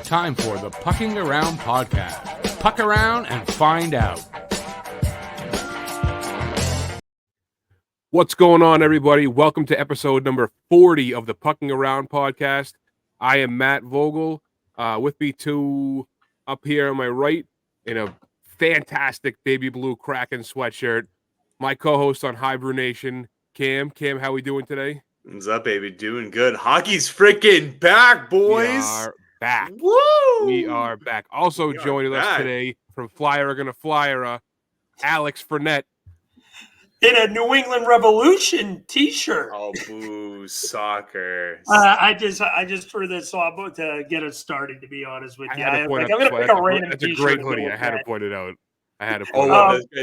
Time for the Pucking Around podcast. Puck around and find out. What's going on, everybody? Welcome to episode number 40 of the Pucking Around podcast. I am Matt Vogel. With me up here on my right in a fantastic baby blue Kraken sweatshirt, my co-host on Hybrew Nation, Cam. Cam, how we doing today? What's up, baby? Doing good. Hockey's freaking back, boys. We are back. Woo! We are back. Also joining us today from Flyer Gonna Flyer, Alex Fournette. In a New England Revolution T-shirt. Oh, boo, soccer. I just threw this on to get us started. To be honest with you, I'm going to pick a random. That's a great hoodie. I had to point it out.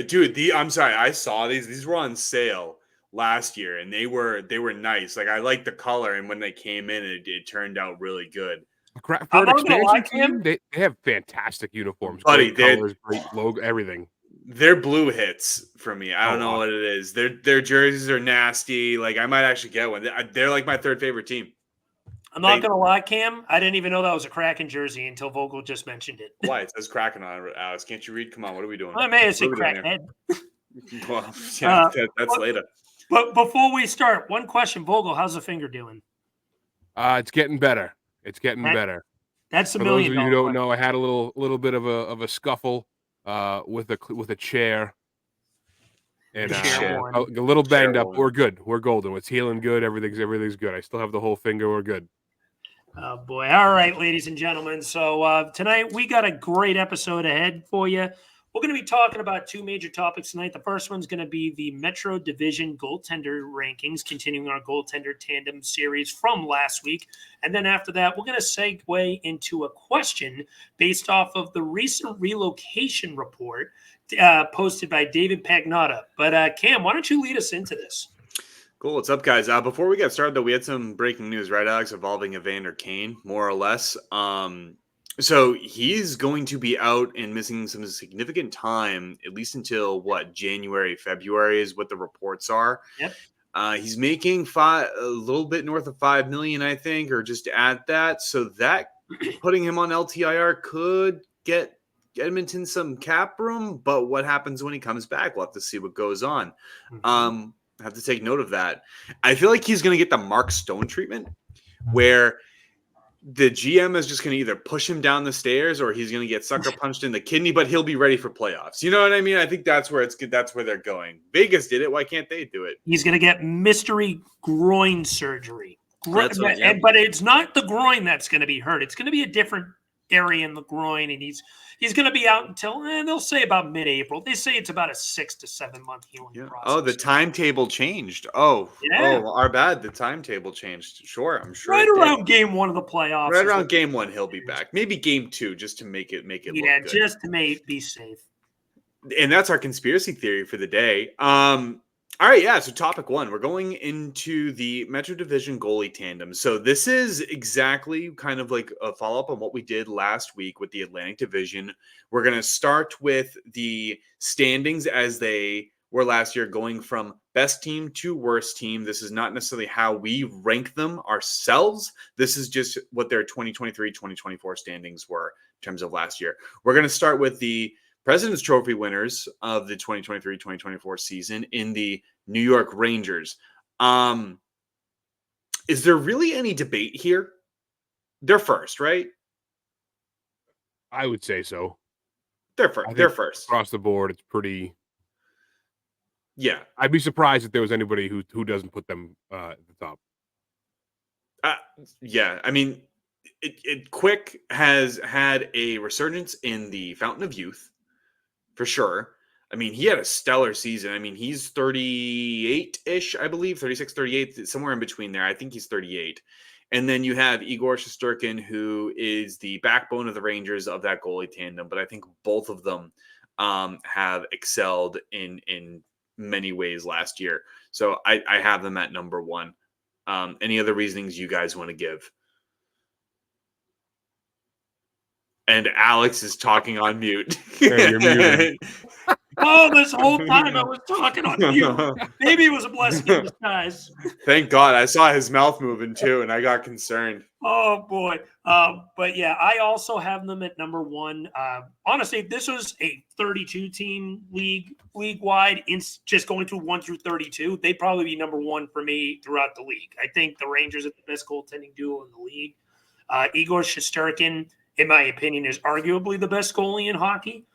Dude, I'm sorry. I saw these. These were on sale last year, and they were nice. Like, I like the color, and when they came in, it turned out really good. For an expansion team, they have fantastic uniforms. Buddy, great colors, great logo, everything. They're blue hits for me. I don't know what it is. Their jerseys are nasty. Like, I might actually get one. They're like my third favorite team. I'm not going to lie, Cam. I didn't even know that was a Kraken jersey until Vogel just mentioned it. Why? It says Kraken on it, Alex. Can't you read? Come on, what are we doing? I may have said Crackhead. Well, yeah, that's later. But before we start, one question, Vogel, how's the finger doing? It's getting better. It's getting better. That's the For million. those of you who don't know, I had a little bit of a scuffle with a chair, and a little banged up. We're good. We're golden. It's healing good. Everything's good. I still have the whole finger. We're good. Oh boy! All right, ladies and gentlemen. So tonight we got a great episode ahead for you. We're going to be talking about two major topics tonight. The first one's going to be the Metro Division goaltender rankings, continuing our goaltender tandem series from last week. And then after that, we're going to segue into a question based off of the recent relocation report posted by David Pagnotta. But Cam, why don't you lead us into this? Cool. What's up, guys? Before we get started, though, we had some breaking news, right, Alex, involving Evander Kane, more or less. So he's going to be out and missing some significant time, at least until January, February is what the reports are. Yep. He's making a little bit north of $5 million, I think, or just at that. So that putting him on LTIR could get Edmonton some cap room. But what happens when he comes back? We'll have to see what goes on. I have to take note of that. I feel like he's going to get the Mark Stone treatment, where the GM is just going to either push him down the stairs or he's going to get sucker punched in the kidney, but he'll be ready for playoffs. You know what I mean? I think that's where it's good. That's where they're going. Vegas did it. Why can't they do it? He's going to get mystery groin surgery. But it's not the groin that's going to be hurt. It's going to be a different area in the groin, and he's going to be out until they'll say about mid-April. They say it's about a 6 to 7 month healing process. Oh, the timetable changed. Our bad. The timetable changed. Sure, I'm sure. Right around game 1 of the playoffs. Right around game 1, he'll be back. Maybe game 2, just to make it look good. Just to be safe. And that's our conspiracy theory for the day. All right, yeah, so topic 1, we're going into the Metro Division Goalie Tandems. So this is exactly kind of like a follow-up on what we did last week with the Atlantic Division. We're going to start with the standings as they were last year, going from best team to worst team. This is not necessarily how we rank them ourselves. This is just what their 2023-2024 standings were in terms of last year. We're going to start with the President's Trophy winners of the 2023-2024 season in the New York Rangers. Is there really any debate here? They're first, right? I would say so. They're first. They're first. Across the board, it's pretty... Yeah. I'd be surprised if there was anybody who doesn't put them at the top. Yeah, I mean, Quick has had a resurgence in the Fountain of Youth. For sure. I mean, he had a stellar season. I mean, he's 38-ish, I believe, 36, 38, somewhere in between there. I think he's 38. And then you have Igor Shesterkin, who is the backbone of the Rangers of that goalie tandem. But I think both of them have excelled in many ways last year. So I have them at number 1. Any other reasonings you guys want to give? And Alex is talking on mute. Hey, you're muted. Oh, this whole time I was talking on mute. Maybe it was a blessing in disguise. Thank God. I saw his mouth moving too, and I got concerned. Oh boy. But yeah, I also have them at number one. Honestly, if this was a 32 team league wide, just going through 1 through 32, they'd probably be number one for me throughout the league. I think the Rangers are the best goaltending duo in the league. Igor Shesterkin, in my opinion, is arguably the best goalie in hockey.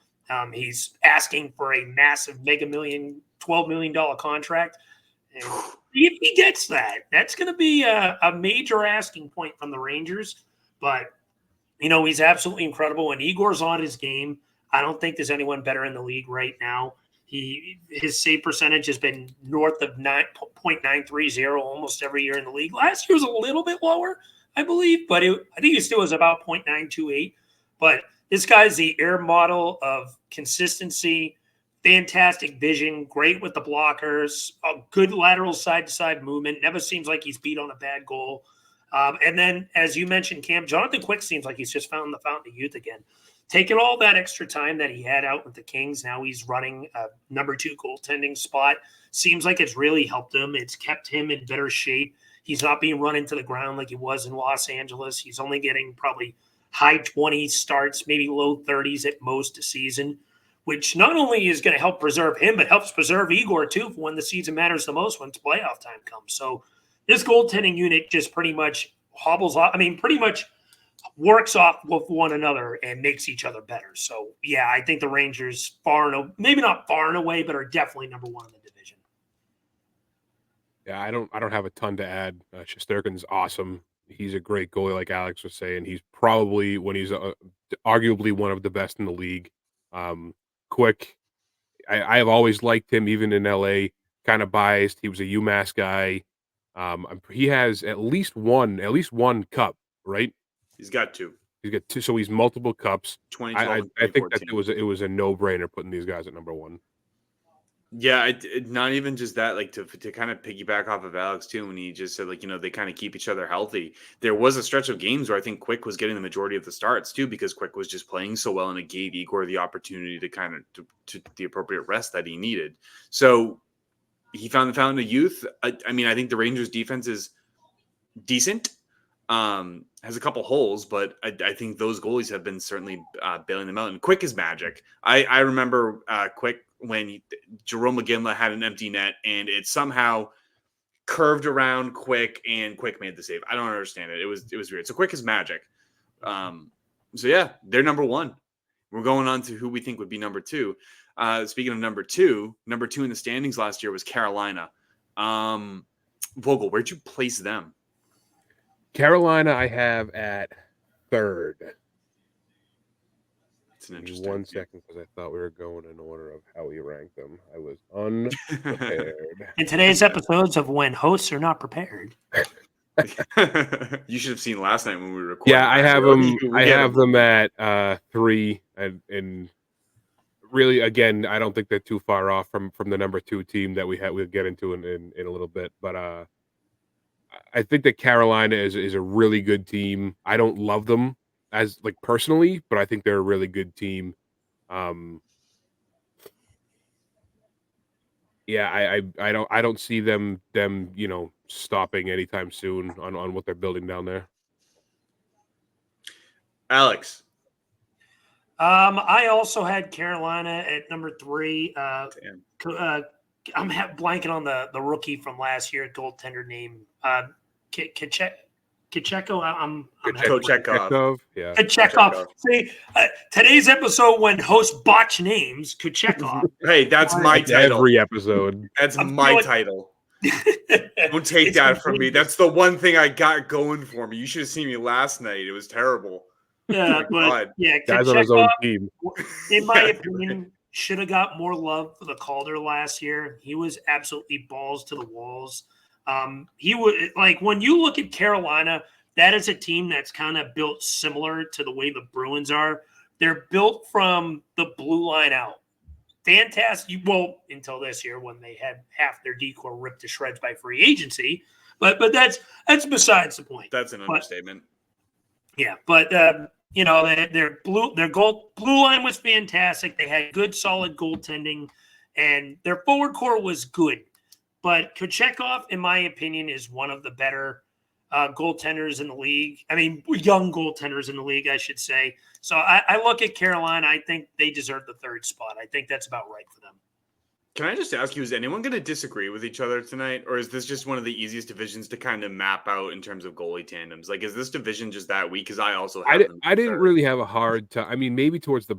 He's asking for a massive mega million, $12 million contract. And if he gets that, that's going to be a major asking point from the Rangers. But, he's absolutely incredible. And Igor's on his game. I don't think there's anyone better in the league right now. His save percentage has been north of 0.930 almost every year in the league. Last year was a little bit lower, I believe, but I think it still was about 0.928. But this guy's the air model of consistency, fantastic vision, great with the blockers, a good lateral side-to-side movement. Never seems like he's beat on a bad goal. And then, as you mentioned, Cam, Jonathan Quick seems like he's just found the fountain of youth again. Taking all that extra time that he had out with the Kings, now he's running a number 2 goaltending spot. Seems like it's really helped him. It's kept him in better shape. He's not being run into the ground like he was in Los Angeles. He's only getting probably high 20s starts, maybe low 30s at most a season, which not only is going to help preserve him, but helps preserve Igor too for when the season matters the most, when playoff time comes. So this goaltending unit just pretty much pretty much works off with one another and makes each other better. So yeah, I think the Rangers maybe not far and away, but are definitely number one in the division. Yeah, I don't have a ton to add. Shesterkin's awesome. He's a great goalie, like Alex was saying. He's probably, when he's arguably one of the best in the league. Quick, I have always liked him, even in LA. Kind of biased. He was a UMass guy. He has at least one cup, right? He's got 2. He's got 2, so he's multiple cups. 2012 I think that it was a no brainer putting these guys at number 1. Yeah, not even just that, like to kind of piggyback off of Alex too, when he just said, like, they kind of keep each other healthy. There was a stretch of games where I think Quick was getting the majority of the starts too, because Quick was just playing so well, and it gave Igor the opportunity to kind of to the appropriate rest that he needed. So he found the fountain of youth. I think the Rangers defense is decent. Has a couple holes, but I think those goalies have been certainly bailing them out. And Quick is magic. I remember Quick when Jerome McGinley had an empty net and it somehow curved around Quick and Quick made the save. I don't understand it. It was weird. So Quick is magic. So yeah, they're number 1. We're going on to who we think would be number 2. Speaking of number 2 in the standings last year was Carolina. Vogel, where'd you place them? Carolina, I have at 3rd. It's an interesting. 1 second, because I thought we were going in order of how we ranked them. I was unprepared. In today's episodes of when hosts are not prepared. You should have seen last night when we recorded. Yeah, I have them. I have them at 3, and really, again, I don't think they're too far off from the number 2 team that we'll get into in a little bit. But I think that Carolina is a really good team. I don't love them as personally, but I think they're a really good team. Yeah, I don't see them stopping anytime soon on what they're building down there. Alex. I also had Carolina at number 3. I'm blanking on the rookie from last year, goaltender name. Kochekov. Kochekov. Yeah. Kochekov. See, today's episode, when hosts botch names, Kochekov. Hey, that's my title. Every episode. That's my title. Don't take that from me. That's the one thing I got going for me. You should have seen me last night. It was terrible. Yeah, but yeah, guys on his own team. In my opinion, should have got more love for the Calder last year. He was absolutely balls to the walls. He would when you look at Carolina, that is a team that's kind of built similar to the way the Bruins are. They're built from the blue line out. Fantastic. Well, until this year when they had half their decor ripped to shreds by free agency. But that's besides the point. That's an understatement. Yeah, but Their blue line was fantastic. They had good, solid goaltending, and their forward core was good. But Kochetkov, in my opinion, is one of the better goaltenders in the league. I mean, young goaltenders in the league, I should say. So I look at Carolina. I think they deserve the third spot. I think that's about right for them. Can I just ask you, is anyone going to disagree with each other tonight? Or is this just one of the easiest divisions to kind of map out in terms of goalie tandems? Like, is this division just that weak? Because I also have I didn't really have a hard time. I mean, maybe towards the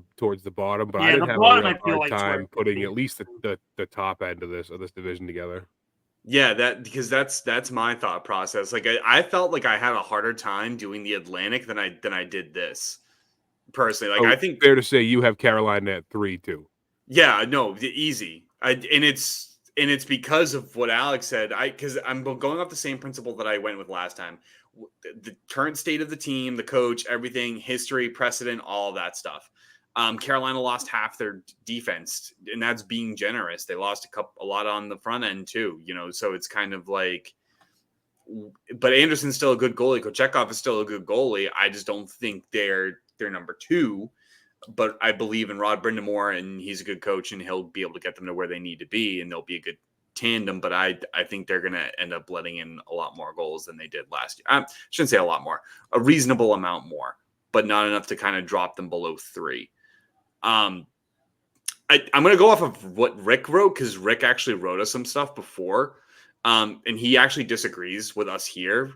bottom, but I didn't have a bottom, real I feel hard like time putting at least the top end of this division together. Yeah, because that's my thought process. Like I felt like I had a harder time doing the Atlantic than I did this personally. Like I think fair to say you have Carolina at 3 too. Yeah, no, easy. And it's because of what Alex said. Because I'm going off the same principle that I went with last time. The current state of the team, the coach, everything, history, precedent, all of that stuff. Carolina lost half their defense, and that's being generous. They lost a lot on the front end too. So it's kind of like. But Anderson's still a good goalie. Kochetkov is still a good goalie. I just don't think they're number 2. But I believe in Rod Brindamore, and he's a good coach, and he'll be able to get them to where they need to be, and they'll be a good tandem. But I think they're going to end up letting in a lot more goals than they did last year. I shouldn't say a lot more, a reasonable amount more, but not enough to kind of drop them below 3. I'm going to go off of what Rick wrote, because Rick actually wrote us some stuff before, and he actually disagrees with us here.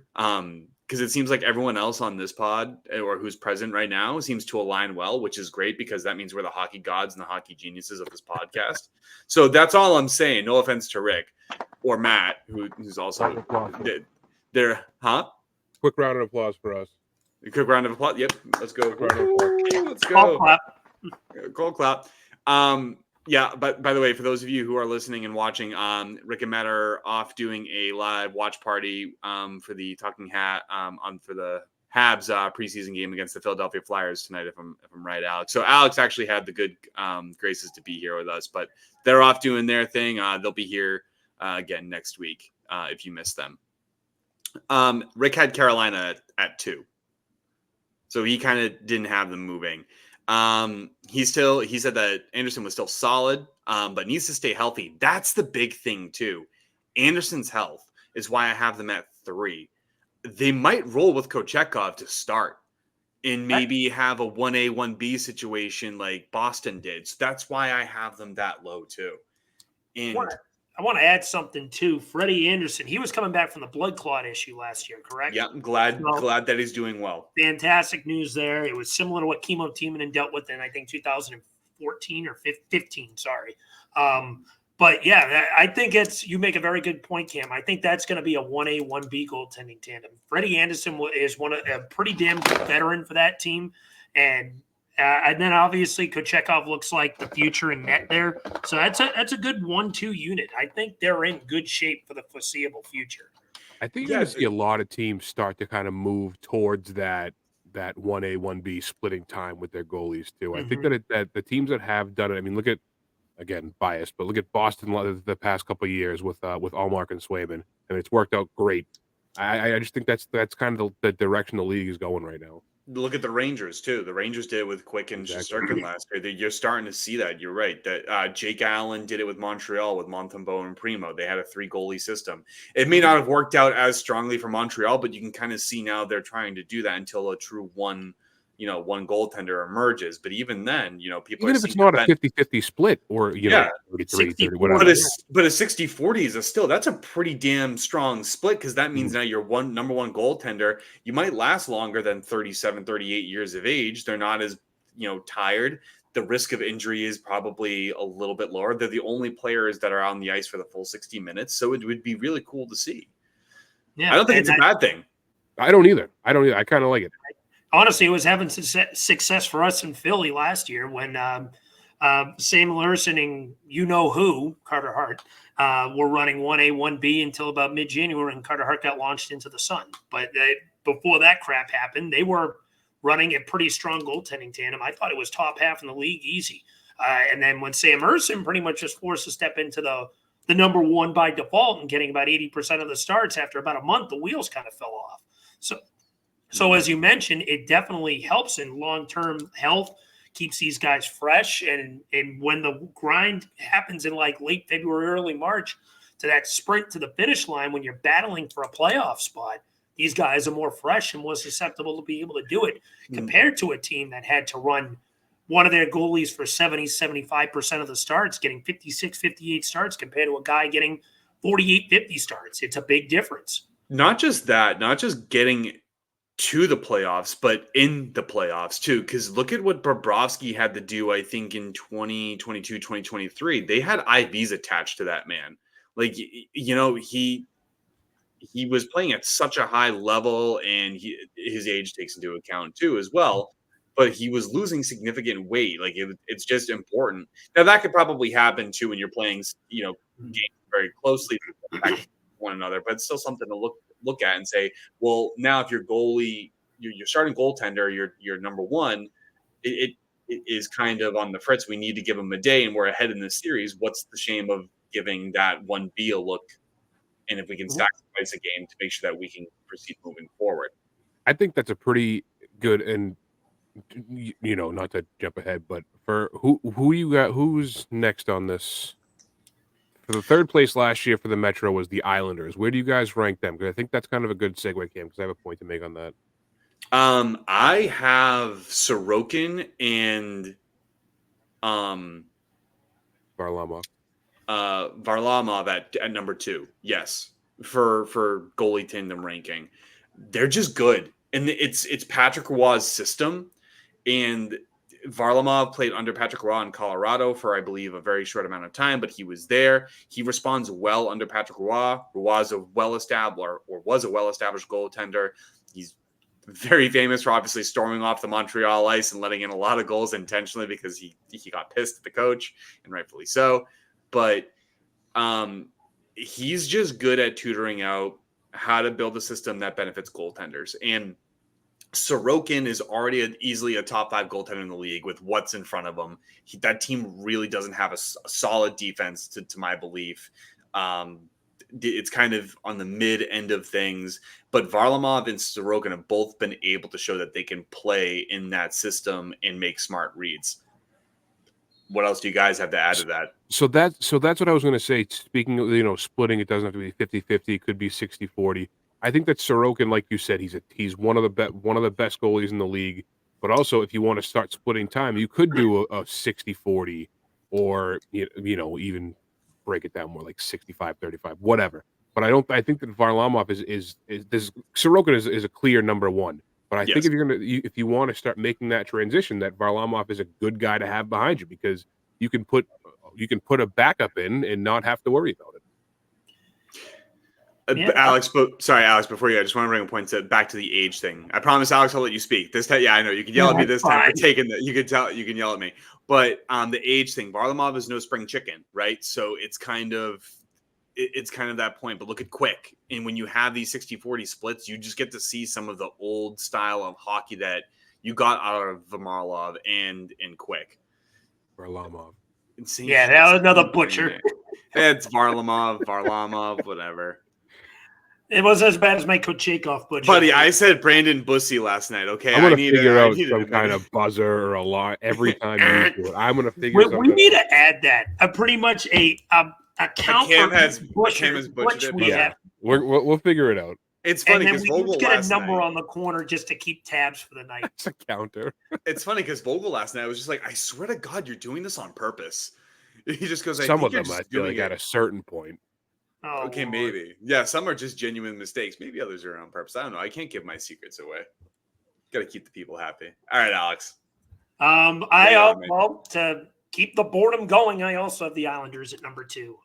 Because it seems like everyone else on this pod or who's present right now seems to align well, which is great because that means we're the hockey gods and the hockey geniuses of this podcast. So that's all I'm saying. No offense to Rick or Matt, who's also there. Huh? Quick round of applause for us. A quick round of applause. Yep. Let's go. Let's go. Cold clap. Cold clap. Yeah, but by the way, for those of you who are listening and watching, Rick and Matt are off doing a live watch party for the Talking Hat for the Habs preseason game against the Philadelphia Flyers tonight, if I'm right, Alex. So Alex actually had the good graces to be here with us, but they're off doing their thing. They'll be here again next week if you missed them. Rick had Carolina at 2, so he kind of didn't have them moving. He said that Anderson was still solid, but needs to stay healthy. That's the big thing too. Anderson's health is why I have them at 3. They might roll with Kochetkov to start and maybe have a 1A, 1B situation like Boston did. So that's why I have them that low too. And I want to add something too. Freddie Anderson, he was coming back from the blood clot issue last year, correct? Yeah, I'm glad that he's doing well. Fantastic news there. It was similar to what Chemo Timonen dealt with in, I think, 2014 or 15, sorry. But yeah, I think you make a very good point, Cam. I think that's going to be a 1A, 1B goaltending tandem. Freddie Anderson is a pretty damn good veteran for that team. And then obviously Kochetkov looks like the future in net there. So that's a good 1-2 unit. I think they're in good shape for the foreseeable future. I think you're going to see a lot of teams start to kind of move towards that 1A, 1B splitting time with their goalies too. Mm-hmm. I think that the teams that have done it, I mean, look at, again, biased, but look at Boston the past couple of years with Allmark and Swayman, and it's worked out great. I just think that's kind of the direction the league is going right now. Look at the Rangers too. The Rangers did it with Quick and Shesterkin last year. You're starting to see that. You're right. That Jake Allen did it with Montreal with Montembeault and Primo. They had a 3 goalie system. It may not have worked out as strongly for Montreal, but you can kind of see now they're trying to do that until a true one goaltender emerges. But even then, people even if it's not a 50-50 split or 30 whatever. But a 60-40 is that's a pretty damn strong split, because that means now you're number one goaltender. You might last longer than 37, 38 years of age. They're not as tired. The risk of injury is probably a little bit lower. They're the only players that are on the ice for the full 60 minutes. So it would be really cool to see. Yeah, I don't think it's a bad thing. I don't either. I kind of like it. Honestly, it was having success for us in Philly last year when Sam Larson and who, Carter Hart, were running 1A, 1B until about mid-January, and Carter Hart got launched into the sun. But before that crap happened, they were running a pretty strong goaltending tandem. I thought it was top half in the league easy. And then when Sam Larson pretty much just forced to step into the number 1 by default and getting about 80% of the starts after about a month, the wheels kind of fell off. So as you mentioned, it definitely helps in long-term health, keeps these guys fresh. And when the grind happens in like late February, early March, to that sprint to the finish line, when you're battling for a playoff spot, these guys are more fresh and more susceptible to be able to do it compared to a team that had to run one of their goalies for 70, 75% of the starts, getting 56, 58 starts compared to a guy getting 48, 50 starts. It's a big difference. Not just that, not just getting to the playoffs, but in the playoffs too. Because look at what Bobrovsky had to do, I think, in 2022, 2023. They had IVs attached to that man. Like, you know, he was playing at such a high level, and his age takes into account too as well. But he was losing significant weight. Like, it's just important. Now, that could probably happen too when you're playing, you know, games very closely to one another. But it's still something to look at and say, well, now if your goalie, your starting goaltender, your number one, it is kind of on the fritz. We need to give him a day, and we're ahead in this series. What's the shame of giving that 1B a look? And if we can sacrifice a game to make sure that we can proceed moving forward. I think that's a pretty good, and you know, not to jump ahead, but for who you got, who's next on this? For the third place last year for the Metro was the Islanders. Where do you guys rank them? Because I think that's kind of a good segue, Cam, because I have a point to make on that. I have Sorokin and Varlamov. Varlamov at number 2. Yes, for goalie tandem ranking, they're just good, and it's Patrick Roy's system, and Varlamov played under Patrick Roy in Colorado for, I believe, a very short amount of time, but he was there. He responds well under Patrick Roy. Roy is was a well-established goaltender. He's very famous for obviously storming off the Montreal ice and letting in a lot of goals intentionally because he got pissed at the coach, and rightfully so. But he's just good at tutoring out how to build a system that benefits goaltenders. And Sorokin is already easily a top 5 goaltender in the league with what's in front of him. That team really doesn't have a solid defense, to my belief. It's kind of on the mid end of things, but Varlamov and Sorokin have both been able to show that they can play in that system and make smart reads. What else do you guys have to add to that? So that's what I was going to say. Speaking of, you know, splitting, it doesn't have to be 50-50. It could be 60-40. I think that Sorokin, like you said, he's one of the best goalies in the league. But also, if you want to start splitting time, you could do a 60-40, or you know, even break it down more like 65-35, whatever. But I think that Varlamov is Sorokin is a clear number 1. But I think if you want to start making that transition, that Varlamov is a good guy to have behind you, because you can put a backup in and not have to worry about it. Alex, Alex, before you, I just want to bring a point back to the age thing. I promise, Alex, I'll let you speak. This time, I know you can yell at me this time. I'm taking that. You can yell at me. But the age thing, Varlamov is no spring chicken, right? So it's kind of that point. But look at Quick. And when you have these 60-40 splits, you just get to see some of the old style of hockey that you got out of Varlamov and Quick. Varlamov. Insane. Yeah, that was another butcher. It's Varlamov, whatever. It wasn't as bad as my Kochetkov butcher. Buddy, I said Brandon Bussy last night, okay? I'm going to figure out some kind of buzzer or a line every time you do it. I'm going to figure something out. We need to add that. Pretty much a count Cam for has butcher butchered we it. have. We'll figure it out. It's funny because Vogel we get a number night, on the corner just to keep tabs for the night. It's a counter. It's funny because Vogel last night was just like, I swear to God, you're doing this on purpose. He just goes, some of them, I feel like, at a certain point. Oh, okay, Lord. maybe. Yeah, some are just genuine mistakes. Maybe others are on purpose. I don't know. I can't give my secrets away. Got to keep the people happy. All right, Alex. To keep the boredom going, I also have the Islanders at number 2.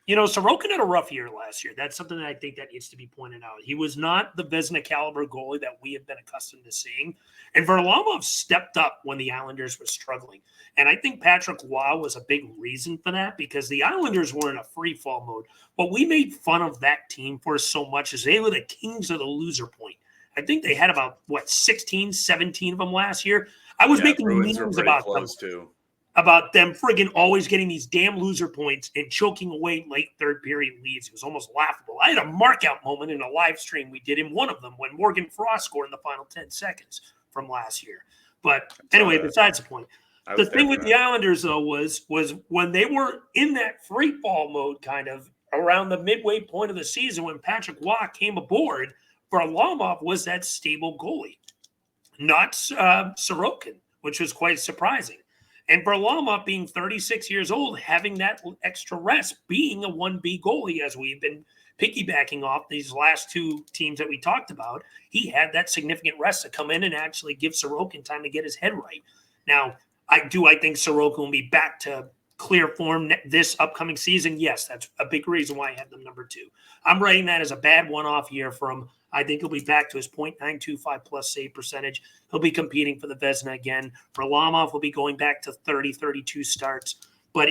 Sorokin had a rough year last year. That's something that I think that needs to be pointed out. He was not the Vezina caliber goalie that we have been accustomed to seeing. And Varlamov stepped up when the Islanders were struggling. And I think Patrick Roy was a big reason for that, because the Islanders were in a free fall mode. What we made fun of that team for so much is they were the kings of the loser point. I think they had about, 16, 17 of them last year. I was making memes about them. Too. about them friggin' always getting these damn loser points and choking away late third period leads. It was almost laughable. I had a mark-out moment in a live stream we did in one of them when Morgan Frost scored in the final 10 seconds from last year. But anyway, besides the point. The thing with the Islanders, though, was when they were in that free fall mode kind of around the midway point of the season when Patrick Waugh came aboard, Varlamov was that stable goalie, not Sorokin, which was quite surprising. And Varlamov being 36 years old, having that extra rest, being a 1B goalie, as we've been piggybacking off these last two teams that we talked about, he had that significant rest to come in and actually give Sorokin time to get his head right. Now, I think Sorokin will be back to clear form this upcoming season. Yes, that's a big reason why I have them number 2. I'm writing that as a bad one-off year for him. I think he'll be back to his .925 plus save percentage. He'll be competing for the Vezina again. Varlamov will be going back to 30, 32 starts. But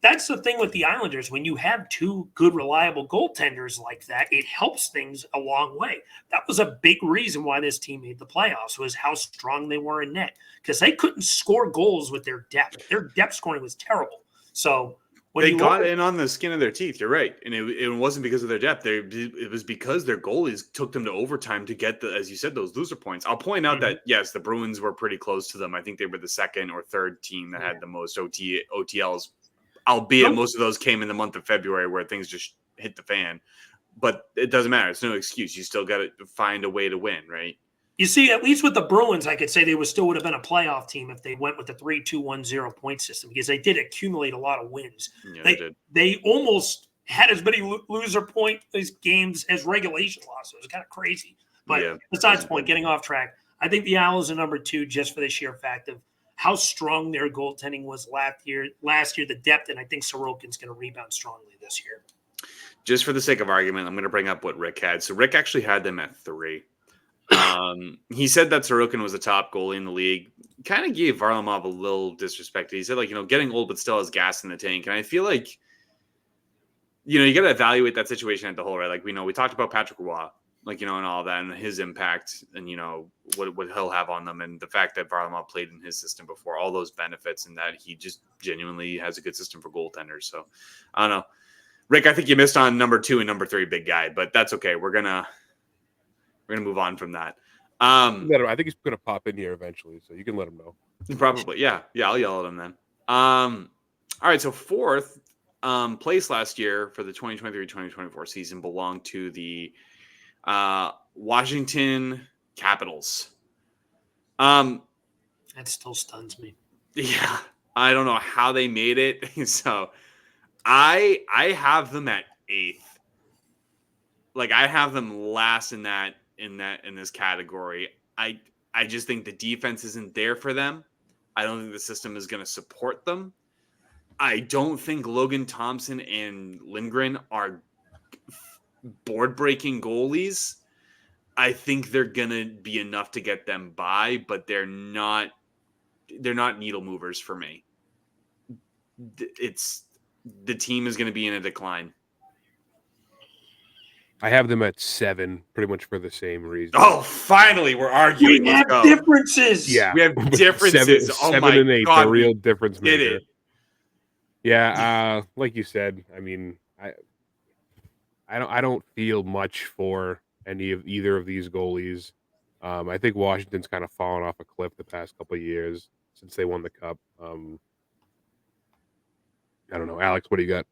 that's the thing with the Islanders. When you have two good, reliable goaltenders like that, it helps things a long way. That was a big reason why this team made the playoffs, was how strong they were in net, because they couldn't score goals with their depth. Their depth scoring was terrible. So they got in on the skin of their teeth. You're right. And it wasn't because of their depth. It was because their goalies took them to overtime to get as you said, those loser points. I'll point out that, yes, the Bruins were pretty close to them. I think they were the second or third team that had the most OTLs, albeit most of those came in the month of February where things just hit the fan. But it doesn't matter. It's no excuse. You still got to find a way to win, right? You see, at least with the Bruins, I could say they still would have been a playoff team if they went with the 3-2-1-0 point system, because they did accumulate a lot of wins. Yeah, they did. They almost had as many loser point games as regulation losses. It was kind of crazy. But besides the point, getting off track, I think the Owls are number 2 just for the sheer fact of how strong their goaltending was last year, the depth, and I think Sorokin's going to rebound strongly this year. Just for the sake of argument, I'm going to bring up what Rick had. So Rick actually had them at 3. He said that Sorokin was the top goalie in the league. Kind of gave Varlamov a little disrespect. He said, getting old, but still has gas in the tank. And I feel like, you got to evaluate that situation at the whole, right? Like, we talked about Patrick Waugh, and all that, and his impact, and, what he'll have on them. And the fact that Varlamov played in his system before, all those benefits, and that he just genuinely has a good system for goaltenders. So, I don't know. Rick, I think you missed on number 2 and number 3, big guy, but that's okay. We're gonna move on from that. I think he's going to pop in here eventually, so you can let him know. Probably, yeah. I'll yell at him then. All right, so 4th place last year for the 2023-2024 season belonged to the Washington Capitals. That still stuns me. Yeah, I don't know how they made it. So I have them at 8th. I have them last in this category. I just think the defense isn't there for them. I don't think the system is going to support them. I don't think Logan Thompson and Lindgren are board-breaking goalies. I think they're going to be enough to get them by, but they're not needle movers for me. The team is going to be in a decline. I have them at 7, pretty much for the same reason. Oh, finally, we're arguing. We have differences. Yeah, we have differences. 7 and 8, God, the real difference maker. Did it? Yeah, like you said, I mean, I don't feel much for either of these goalies. I think Washington's kind of fallen off a cliff the past couple of years since they won the cup. I don't know, Alex, what do you got?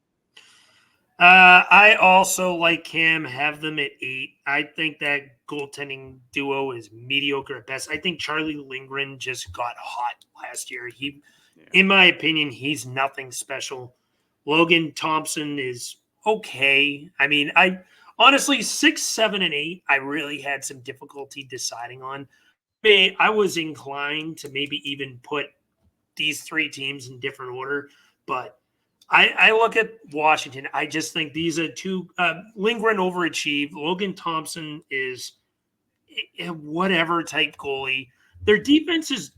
I also, like him, have them at 8. I think that goaltending duo is mediocre at best. I think Charlie Lindgren just got hot last year. In my opinion, he's nothing special. Logan Thompson is okay. I mean, I honestly, 6, 7, and 8, I really had some difficulty deciding on. I was inclined to maybe even put these 3 teams in different order, but I look at Washington. I just think these are 2. Lindgren overachieved. Logan Thompson is a whatever type goalie. Their defense is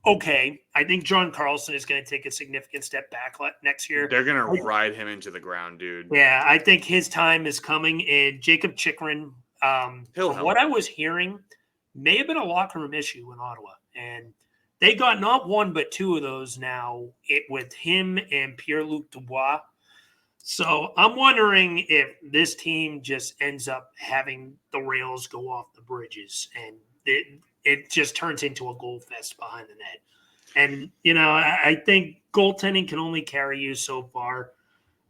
okay. I think John Carlson is going to take a significant step back next year. They're going to ride him into the ground, dude. Yeah, I think his time is coming. And Jacob Chikrin, from what I was hearing, may have been a locker room issue in Ottawa. And they got not one but two of those now with him and Pierre-Luc Dubois. So I'm wondering if this team just ends up having the rails go off the bridges and it just turns into a goal fest behind the net. And, I think goaltending can only carry you so far.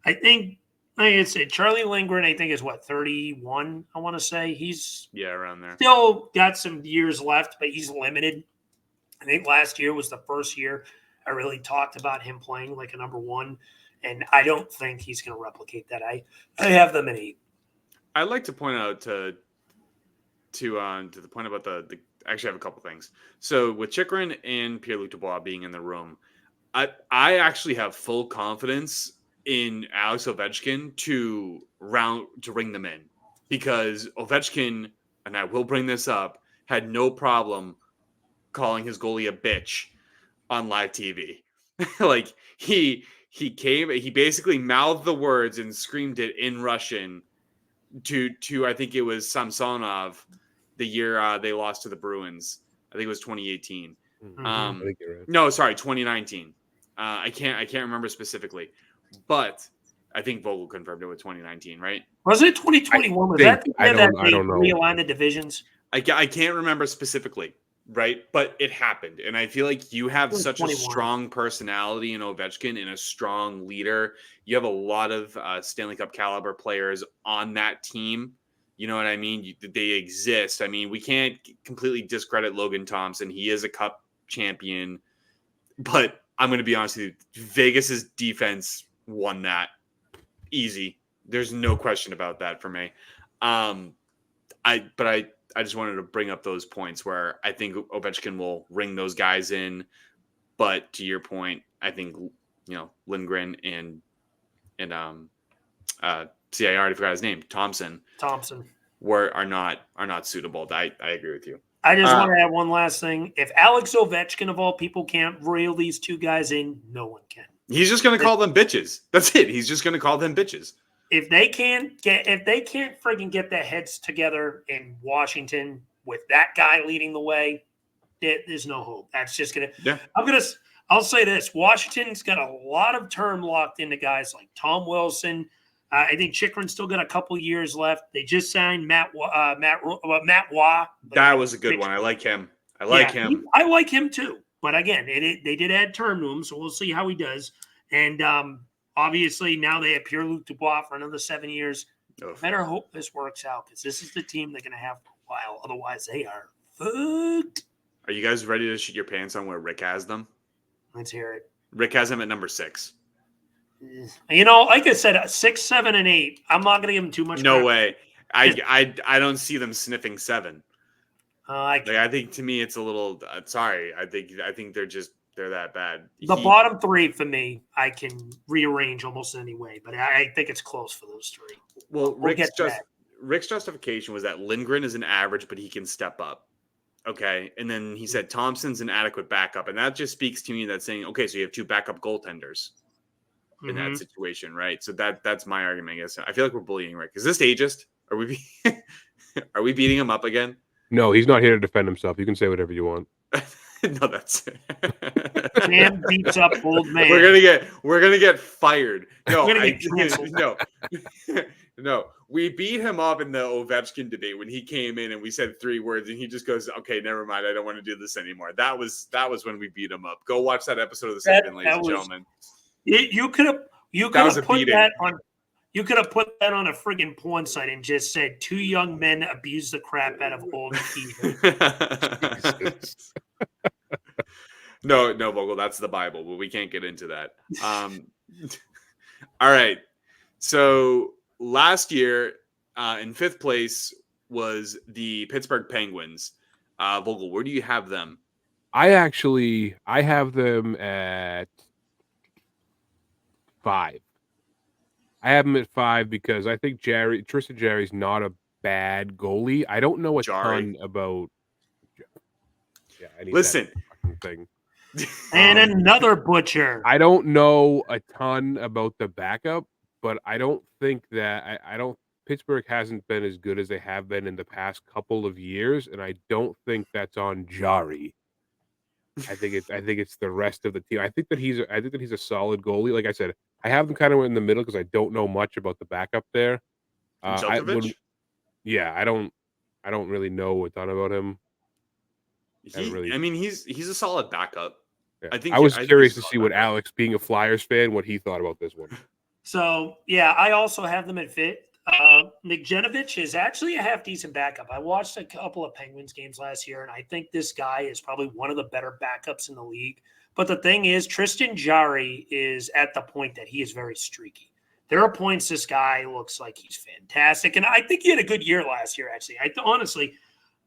I think, like I said, Charlie Lindgren, I think, is 31, I want to say. He's around there. Still got some years left, but he's limited. I think last year was the first year I really talked about him playing like a number one. And I don't think he's going to replicate that. I have them at 8. I'd like to point out to the point about the actually I have a couple things. So with Chychrun and Pierre-Luc Dubois being in the room, I actually have full confidence in Alex Ovechkin to ring them in, because Ovechkin, and I will bring this up, had no problem calling his goalie a bitch on live TV. Like he basically mouthed the words and screamed it in Russian to I think it was Samsonov the year they lost to the Bruins. I think it was 2018. Mm-hmm. I think you're right. No, sorry, 2019. I can't remember specifically, but I think Vogel confirmed it with 2019, right? Was it 2021? Was that the year that they realigned the divisions? I can't remember specifically. Right. But it happened. And I feel like you have such 21. A strong personality in Ovechkin and a strong leader. You have a lot of Stanley Cup caliber players on that team. You know what I mean? They exist. I mean, we can't completely discredit Logan Thompson. He is a cup champion. But I'm going to be honest with you. Vegas's defense won that easy. There's no question about that for me. I just wanted to bring up those points where I think Ovechkin will ring those guys in. But to your point, I think, Lindgren and I already forgot his name, Thompson are not suitable. I agree with you. I just want to add one last thing. If Alex Ovechkin of all people can't reel these two guys in, no one can. He's just going to call them bitches. That's it. He's just going to call them bitches. If they can't friggin' get their heads together in Washington with that guy leading the way, there's no hope. That's just gonna. Yeah. I'll say this: Washington's got a lot of term locked into guys like Tom Wilson. I think Chychrun's still got a couple years left. They just signed Matt Waugh. That was a good one. I like him. I like him too. But again, they did add term to him, so we'll see how he does. And obviously, now they have Pierre-Luc Dubois for another 7 years. Better hope this works out, because this is the team they're going to have for a while. Otherwise, they are fucked. Are you guys ready to shoot your pants on where Rick has them? Let's hear it. Rick has them at number 6. Like I said, 6, 7, and 8. I'm not going to give them too much. No way. I don't see them sniffing 7. I think to me it's a little. Sorry. I think they're that bad. The bottom 3 for me, I can rearrange almost any way, but I think it's close for those 3. Well, Rick's justification was that Lindgren is an average, but he can step up. Okay. And then he said Thompson's an adequate backup. And that just speaks to me that's saying, okay, so you have 2 backup goaltenders in that situation, right? So that's my argument, I guess. I feel like we're bullying Rick. Is this ageist? Are we beating him up again? No, he's not here to defend himself. You can say whatever you want. No, that's it. Man beats up old man. We're gonna get fired. No, no. We beat him up in the Ovechkin debate when he came in and we said 3 words and he just goes, "Okay, never mind. I don't want to do this anymore." That was when we beat him up. Go watch that episode of the segment, ladies and gentlemen. You could have put that on. You could have put that on a friggin' porn site and just said 2 young men abuse the crap out of old Keith. No, Vogel, that's the Bible, but we can't get into that. All right. So last year, in 5th place was the Pittsburgh Penguins. Vogel, where do you have them? I have them at 5. I have him at 5 because I think Tristan Jarry's not a bad goalie. I don't know a ton about. Yeah, I need listen. That thing. And another butcher. I don't know a ton about the backup, but I don't think that Pittsburgh hasn't been as good as they have been in the past couple of years, and I don't think that's on Jarry. I think it's the rest of the team. I think that he's a solid goalie. Like I said, I have him kind of in the middle because I don't know much about the backup there. I when Djokovic? yeah, I don't really know a ton about him. I haven't really. I mean, he's a solid backup. Yeah. I think I was I think he's curious a to solid see what backup. Alex, being a Flyers fan, what he thought about this one. So, yeah, I also have them at fit. Nick Genovich is actually a half-decent backup. I watched a couple of Penguins games last year, and I think this guy is probably one of the better backups in the league. But the thing is, Tristan Jarry is at the point that he is very streaky. There are points this guy looks like he's fantastic, and I think he had a good year last year, actually. Honestly,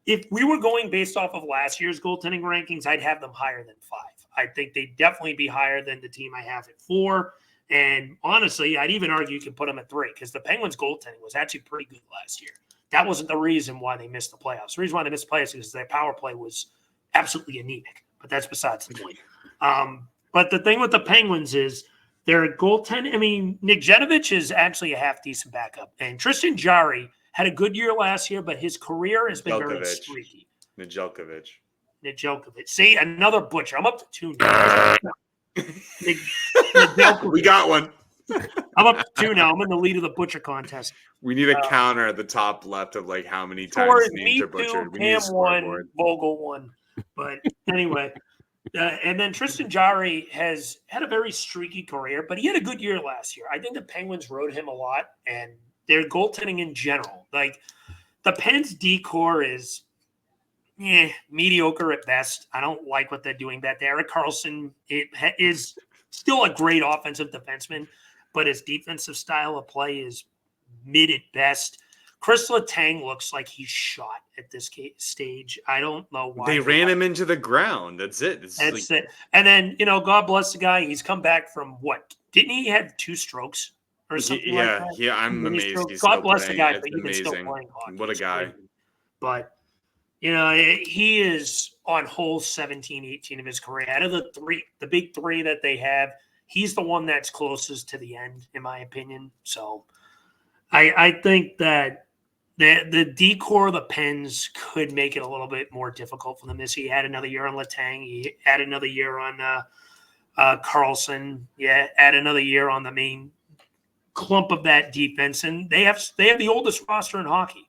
if we were going based off of last year's goaltending rankings, I'd have them higher than 5. I think they'd definitely be higher than the team I have at 4. And honestly, I'd even argue you can put them at 3 because the Penguins' goaltending was actually pretty good last year. That wasn't the reason why they missed the playoffs. The reason why they missed the playoffs is because their power play was absolutely anemic. But that's besides the point. But the thing with the Penguins is their goaltending. I mean, Nick Genovich is actually a half-decent backup. And Tristan Jarry had a good year last year, but his career has been very streaky. Nedeljkovic. See, another butcher. I'm up to 2 now. We got one. I'm up to 2 now. I'm in the lead of the butcher contest. We need a counter at the top left of like how many times Scores names me are butchered. 2, We need a Cam 1, scoreboard. Vogel 1. But anyway, and then Tristan Jarry has had a very streaky career, but he had a good year last year. I think the Penguins rode him a lot, and their goaltending in general. Like the Pens' decor is mediocre at best. I don't like what they're doing back there. Erik Karlsson is still a great offensive defenseman, but his defensive style of play is mid at best. Chris Letang looks like he's shot at this stage. I don't know why. They ran him into the ground. That's it. That's it. And then, God bless the guy. He's come back from what? Didn't he have 2 strokes or something like that? Yeah, I'm amazed. God bless the guy, It's but he's still amazing. playing hockey. What a guy. Crazy. But, he is on hole 17, 18 of his career. Out of the big 3 that they have, he's the one that's closest to the end, in my opinion. So I think that the decor of the Pens could make it a little bit more difficult for them. He had another year on Letang. He had another year on Karlsson. Yeah, add another year on the main clump of that defense. And they have the oldest roster in hockey.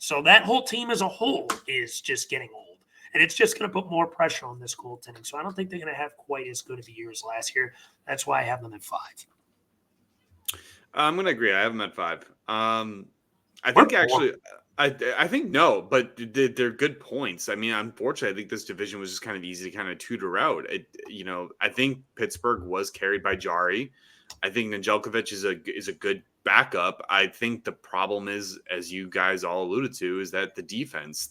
So that whole team as a whole is just getting old. And it's just going to put more pressure on this goaltending. So I don't think they're going to have quite as good of a year as last year. That's why I have them at 5. I'm going to agree. I have them at 5. I think actually, I think no, but they're good points. I mean, unfortunately, I think this division was just kind of easy to kind of tutor out. I think Pittsburgh was carried by Jarry. I think Nedeljkovic is a good backup. I think the problem is, as you guys all alluded to, is that the defense.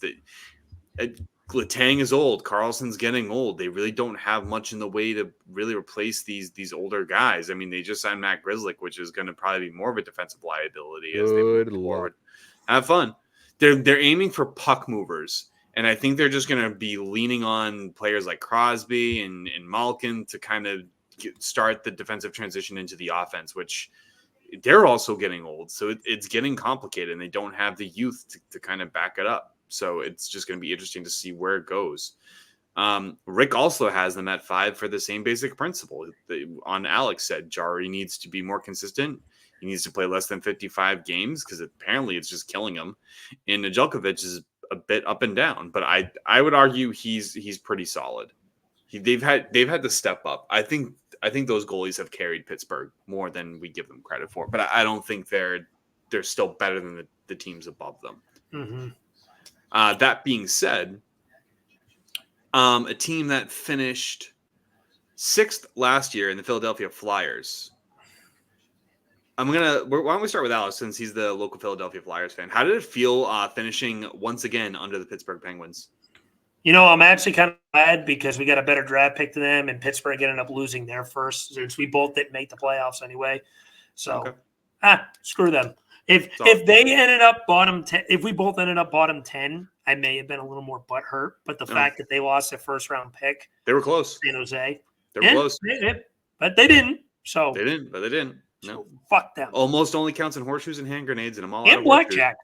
Letang is old. Karlsson's getting old. They really don't have much in the way to really replace these older guys. I mean, they just signed Matt Grzelcyk, which is going to probably be more of a defensive liability as they move forward. Have fun. They're aiming for puck movers, and I think they're just going to be leaning on players like Crosby and Malkin to kind of start the defensive transition into the offense, which they're also getting old. So it's getting complicated, and they don't have the youth to kind of back it up. So it's just going to be interesting to see where it goes. Rick also has them at 5 for the same basic principle. On Alex said, Jarry needs to be more consistent. He needs to play less than 55 games because apparently it's just killing him. And Nedeljkovic is a bit up and down, but I would argue he's pretty solid. They've had to step up. I think those goalies have carried Pittsburgh more than we give them credit for, but I don't think they're still better than the teams above them. Mm-hmm. That being said, a team that finished 6th last year in the Philadelphia Flyers. Why don't we start with Alex, since he's the local Philadelphia Flyers fan? How did it feel finishing once again under the Pittsburgh Penguins? I'm actually kind of glad because we got a better draft pick than them, and Pittsburgh ended up losing their first, since we both didn't make the playoffs anyway. So, screw them. If they ended up bottom 10, if we both ended up bottom 10, I may have been a little more butthurt. But the fact that they lost their first round pick, they were close. San Jose, they were close, but they didn't. So they didn't. No, so fuck them. Almost only counts in horseshoes and hand grenades, and I'm all and out blackjack.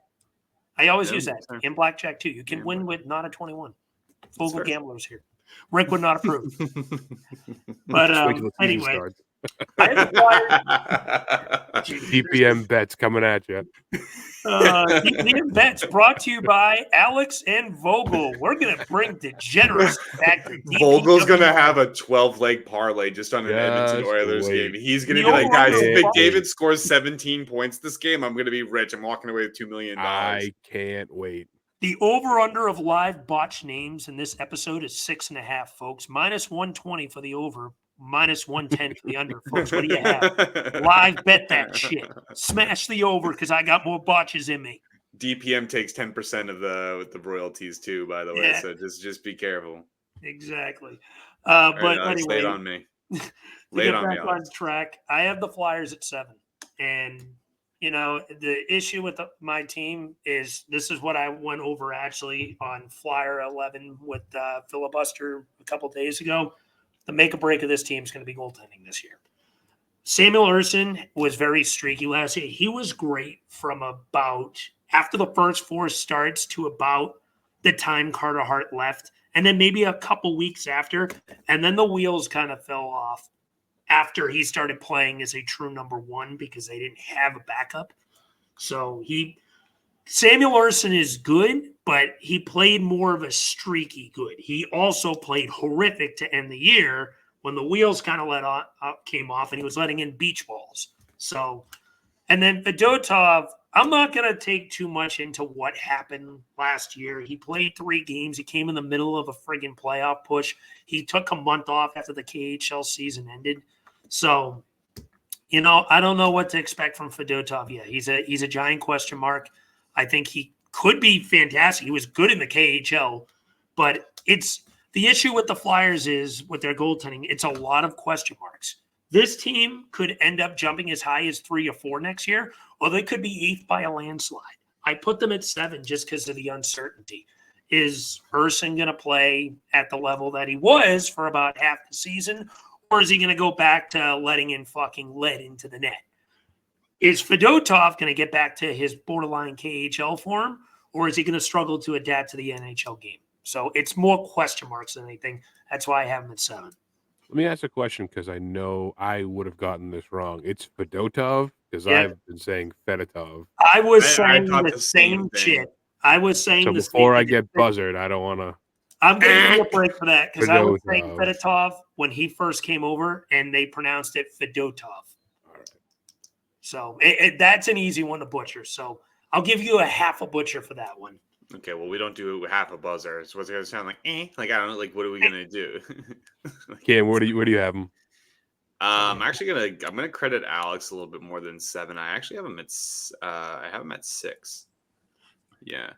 I always use that sure. in blackjack too. You can win with not a 21. Vogel gamblers here. Rick would not approve. But Just wait till the season anyway, starts. I have the Flyers. DPM bets coming at you. DPM bets brought to you by Alex and Vogel. We're gonna bring degeneracy back to DPM. Vogel's gonna have a 12-leg parlay just on an Edmonton Just Oilers wait. game. He's gonna The be like, guys, over-under if was- McDavid scores 17 points this game, I'm gonna be rich. I'm walking away with $2 million. I can't wait. The over-under of live botch names in this episode is 6.5, folks. Minus 120 for the over, minus 110 for the under, folks. What do you have? Live bet that shit. Smash the over because I got more botches in me. DPM takes 10% of the royalties too, by the way. Yeah. So just be careful. Exactly. All But right, Alex, lay anyway, it on me. to Lay get it on me, back on Alex. track, I have the Flyers at 7. And, the issue with my team is this is what I went over actually on Flyer 11 with Filibuster a couple days ago. The make or break of this team is going to be goaltending this year. Samuel Ersson was very streaky last year. He was great from about after the first 4 starts to about the time Carter Hart left, and then maybe a couple weeks after, and then the wheels kind of fell off after he started playing as a true number 1 because they didn't have a backup. So Samuel Ersson is good, but he played more of a streaky good. He also played horrific to end the year when the wheels kind of came off and he was letting in beach balls. So, and then Fedotov, I'm not going to take too much into what happened last year. He played 3 games. He came in the middle of a friggin' playoff push. He took a month off after the KHL season ended. So, I don't know what to expect from Fedotov yet. He's a giant question mark. I think he could be fantastic. He was good in the KHL, but the issue with the Flyers is with their goaltending, it's a lot of question marks. This team could end up jumping as high as 3 or 4 next year, or they could be 8th by a landslide. I put them at 7 just because of the uncertainty. Is Ersson going to play at the level that he was for about half the season, or is he going to go back to letting in fucking lead into the net? Is Fedotov going to get back to his borderline KHL form, or is he going to struggle to adapt to the NHL game? So it's more question marks than anything. That's why I have him at 7. Let me ask a question because I know I would have gotten this wrong. It's Fedotov because I've been saying Fedotov. I was I saying thought the the same same thing. shit. I was saying So the before same I get buzzard, I don't want to. I'm going to give you a break for that because I was saying Fedotov. Fedotov when he first came over, and they pronounced it Fedotov. All right. So that's an easy one to butcher. So I'll give you a half a butcher for that one. Okay, well, we don't do half a buzzer. So what's it gonna sound like? Like I don't know. Like what are we gonna do? Cam, where do you have him? I'm gonna credit Alex a little bit more than 7. I actually have him at I have him at 6. Yeah.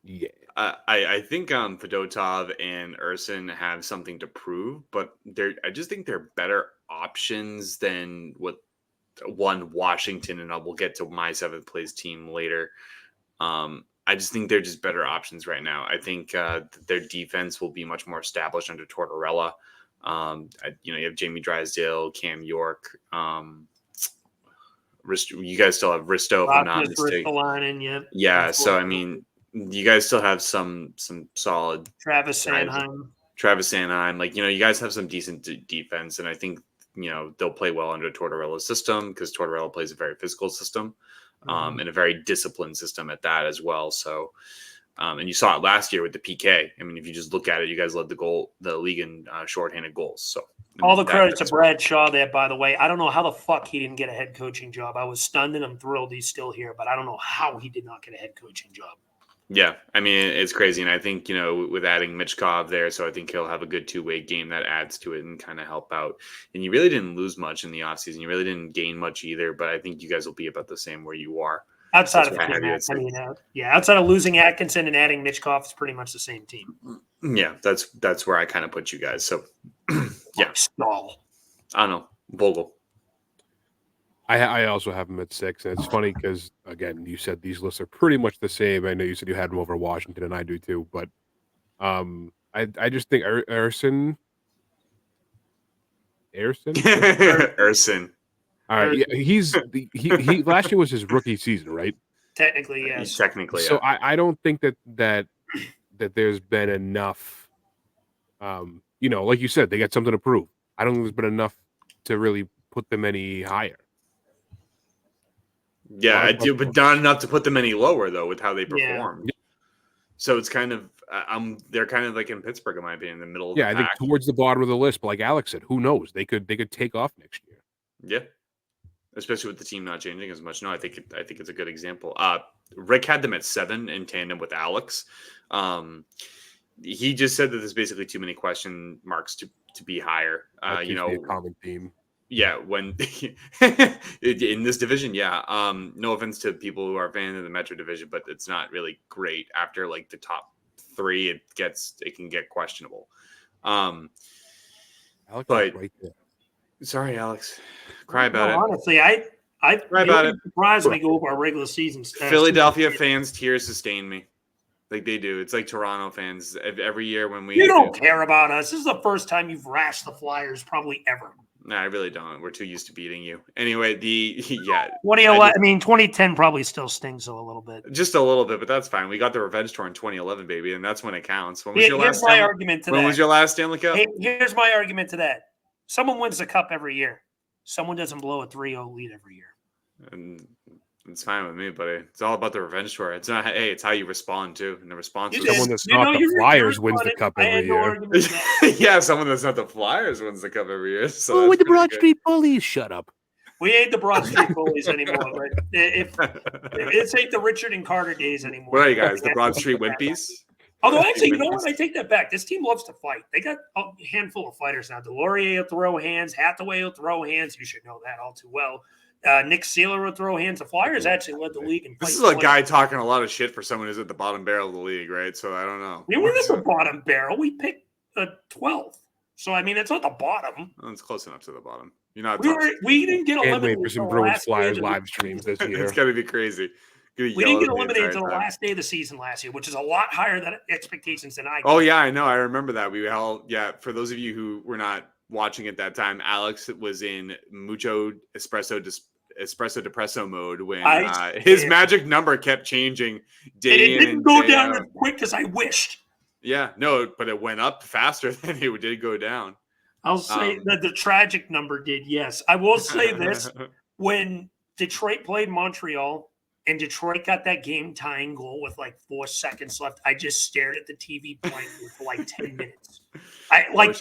Yeah. I think Fedotov and Ersson have something to prove, but I just think they're better options than what Washington, and we'll get to my 7th place team later. I just think they're just better options right now. I think their defense will be much more established under Tortorella. You have Jamie Drysdale, Cam York. You guys still have Risto, if I'm not mistaken. Yeah. So I mean, you guys still have some solid Travis Sanheim. You guys have some decent defense, and I think they'll play well under Tortorella's system because Tortorella plays a very physical system. And a very disciplined system at that as well. So, and you saw it last year with the PK. I mean, if you just look at it, you guys led the league in shorthanded goals. So, all the credit to Brad Shaw there, by the way. I don't know how the fuck he didn't get a head coaching job. I was stunned and I'm thrilled he's still here, but I don't know how he did not get a head coaching job. Yeah, I mean, it's crazy. And I think, with adding Michkov there, so I think he'll have a good 2-way game that adds to it and kind of help out. And you really didn't lose much in the offseason. You really didn't gain much either, but I think you guys will be about the same where you are. Outside of losing Atkinson and adding Michkov, it's pretty much the same team. Yeah, that's where I kind of put you guys. So, yeah. Stall. I don't know. Vogel. I also have him at 6, and it's funny because, again, you said these lists are pretty much the same. I know you said you had him over Washington, and I do too, but I just think Ersson. All right, yeah, he last year was his rookie season, right? Technically, yes. Technically, so I don't think that there's been enough Like you said, they got something to prove. I don't think there's been enough to really put them any higher. Yeah, I do, but not enough to put them any lower though with how they perform. Yeah. So it's kind of they're kind of like in Pittsburgh, in my opinion, in the middle of the pack. I think towards the bottom of the list. But like Alex said, who knows? They could take off next year. Yeah, especially with the team not changing as much. No, I think it's a good example. Rick had them at 7 in tandem with Alex. He just said that there's basically too many question marks to be higher. That seems to be a common theme. Yeah, when in this division, yeah. No offense to people who are fans of the Metro Division, but it's not really great after like the top 3. It can get questionable. Alex, but right there. Sorry, Alex. Cry about it. Honestly, I cry about it. Surprised when we go over our regular season. Philadelphia fans' tears sustain me. Like they do. It's like Toronto fans every year when we. You don't care about us. This is the first time you've rashed the Flyers probably ever. No, I really don't. We're too used to beating you. Anyway, 2010 probably still stings a little bit. Just a little bit, but that's fine. We got the revenge tour in 2011, baby, and that's when it counts. When was your last argument to that? When was your last Stanley Cup? Here's my argument to that. Someone wins the cup every year. Someone doesn't blow a 3-0 lead every year. And it's fine with me, buddy. It's all about the revenge tour. It's not. Hey, it's how you respond too. And the response is someone that's not the Flyers wins the cup every year. Yeah, someone that's not the Flyers wins the cup every year. So with the Broad Street Bullies, shut up. We ain't the Broad Street Bullies anymore. But if it ain't the Richard and Carter days anymore. What are you guys? The Broad Street Wimpies? Although actually, you know what? I take that back. This team loves to fight. They got a handful of fighters now. Delorier will throw hands. Hathaway will throw hands. You should know that all too well. Nick Seeler would throw hands. The Flyers actually led the league. This is a guy talking a lot of shit for someone who's at the bottom barrel of the league, right? So I don't know. We were at the bottom barrel. We picked 12th. So, I mean, it's not the bottom. Well, it's close enough to the bottom. You're not. We didn't get eliminated. Can't wait for some Bruins Flyers live streams this year. It's going to be crazy. We didn't get eliminated until the last day of the season last year, which is a lot higher than expectations than I did. Oh, yeah, I know. I remember that. For those of you who were not watching at that time, Alex was in mucho espresso depresso mode when his magic number kept changing day in and day out. It didn't go down as quick as I wished. Yeah, no, but it went up faster than it did go down. I'll say that the tragic number did, yes. I will say this. When Detroit played Montreal and Detroit got that game-tying goal with like 4 seconds left, I just stared at the TV blank for like 10 minutes.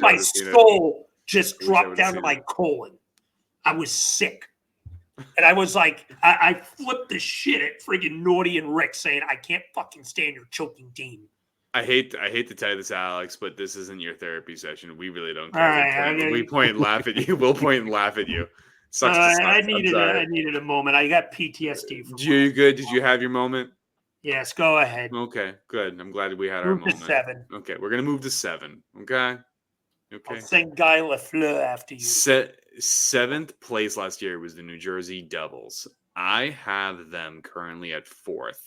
My soul just dropped down to my colon. I was sick. And I was like, I flipped the shit at friggin' Naughty and Rick saying, I can't fucking stand your choking team. I hate to tell you this, Alex, but this isn't your therapy session. We really don't care. All right, we point and laugh at you. We'll point and laugh at you. Sucks I needed a moment. I got PTSD. You good? Did you have your moment? Yes, go ahead. Okay, good. I'm glad we had our moment. Move to 7. Okay, we're going to move to 7. Okay? I'll sing Guy Lafleur after you. 7th place last year was the New Jersey Devils. I have them currently at 4th.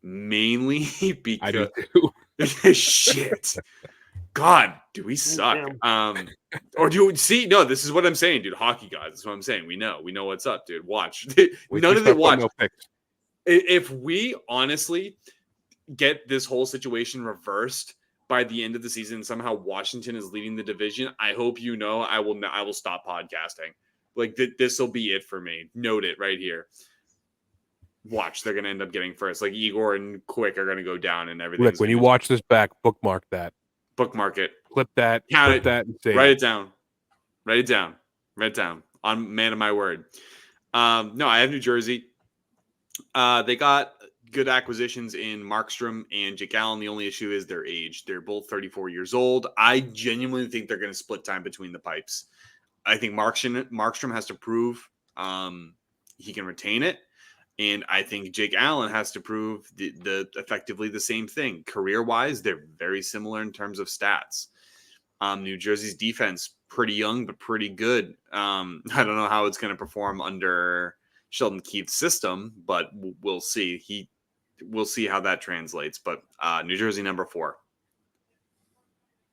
Mainly because shit. God, do we suck? Or do you see? No, this is what I'm saying, dude. Hockey guys, that's what I'm saying. We know what's up, dude. Watch. None of it. Watch. If we honestly get this whole situation reversed by the end of the season, somehow Washington is leading the division, I hope I will stop podcasting. Like this will be it for me. Note it right here. Watch, they're going to end up getting first. Like Igor and Quick are going to go down and everything. Rick, when you watch this back, bookmark that. Bookmark it. Clip that. Count it. That and save Write it down. Write it down. Write it down. On man of my word. No, I have New Jersey. They got good acquisitions in Markstrom and Jake Allen. The only issue is their age. They're both 34 years old. I genuinely think they're going to split time between the pipes. I think Markstrom has to prove he can retain it. And I think Jake Allen has to prove the effectively the same thing. Career-wise, they're very similar in terms of stats. New Jersey's defense, pretty young, but pretty good. I don't know how it's going to perform under Sheldon Keefe's system, but we'll see. We'll see how that translates. But New Jersey number 4.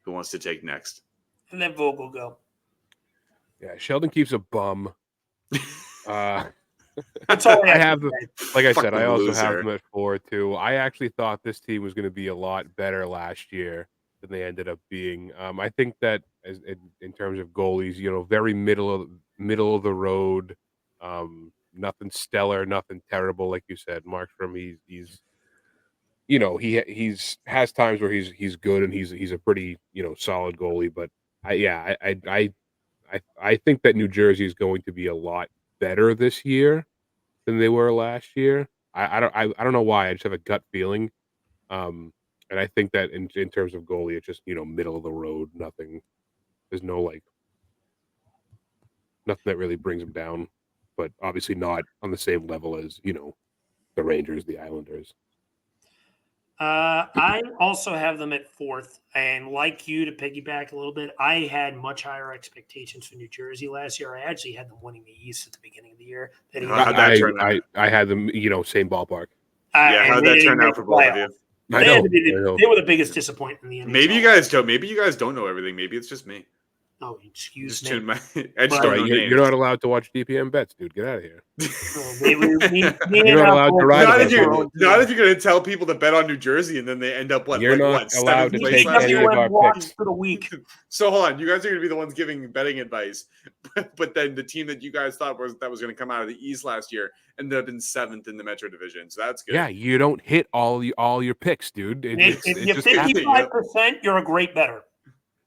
Who wants to take next? And then Vogel go. Yeah, Sheldon Keefe's a bum. That's all I have, like I said, Fucking I also loser. have them at 4 too. I actually thought this team was going to be a lot better last year than they ended up being. I think that in terms of goalies, very middle of the road. Nothing stellar, nothing terrible, like you said. Markstrom, he's he's has times where he's good and he's a pretty solid goalie. But I think that New Jersey is going to be a lot better this year than they were last year. I don't know why. I just have a gut feeling. And I think that in terms of goalie, it's just middle of the road. Nothing. There's nothing that really brings them down. But obviously not on the same level as the Rangers, the Islanders. I also have them at 4th, and like you, to piggyback a little bit, I had much higher expectations for New Jersey last year. I actually had them winning the East at the beginning of the year. I had them, same ballpark. How'd that turn out for both of you? I know. They were the biggest disappointment in the NHL. Maybe you guys don't. Maybe you guys don't know everything. Maybe it's just me. Oh, excuse me. I just don't know you're not allowed to watch DPM bets, dude. Get out of here. You're not allowed to ride. Not if you're going to tell people to bet on New Jersey and then they end up You're not allowed to take any of our picks for the week. So hold on, you guys are going to be the ones giving betting advice, but then the team that you guys thought was going to come out of the East last year ended up in 7th in the Metro Division. So that's good. Yeah, you don't hit all your picks, dude. If you're 55%, you're a great bettor.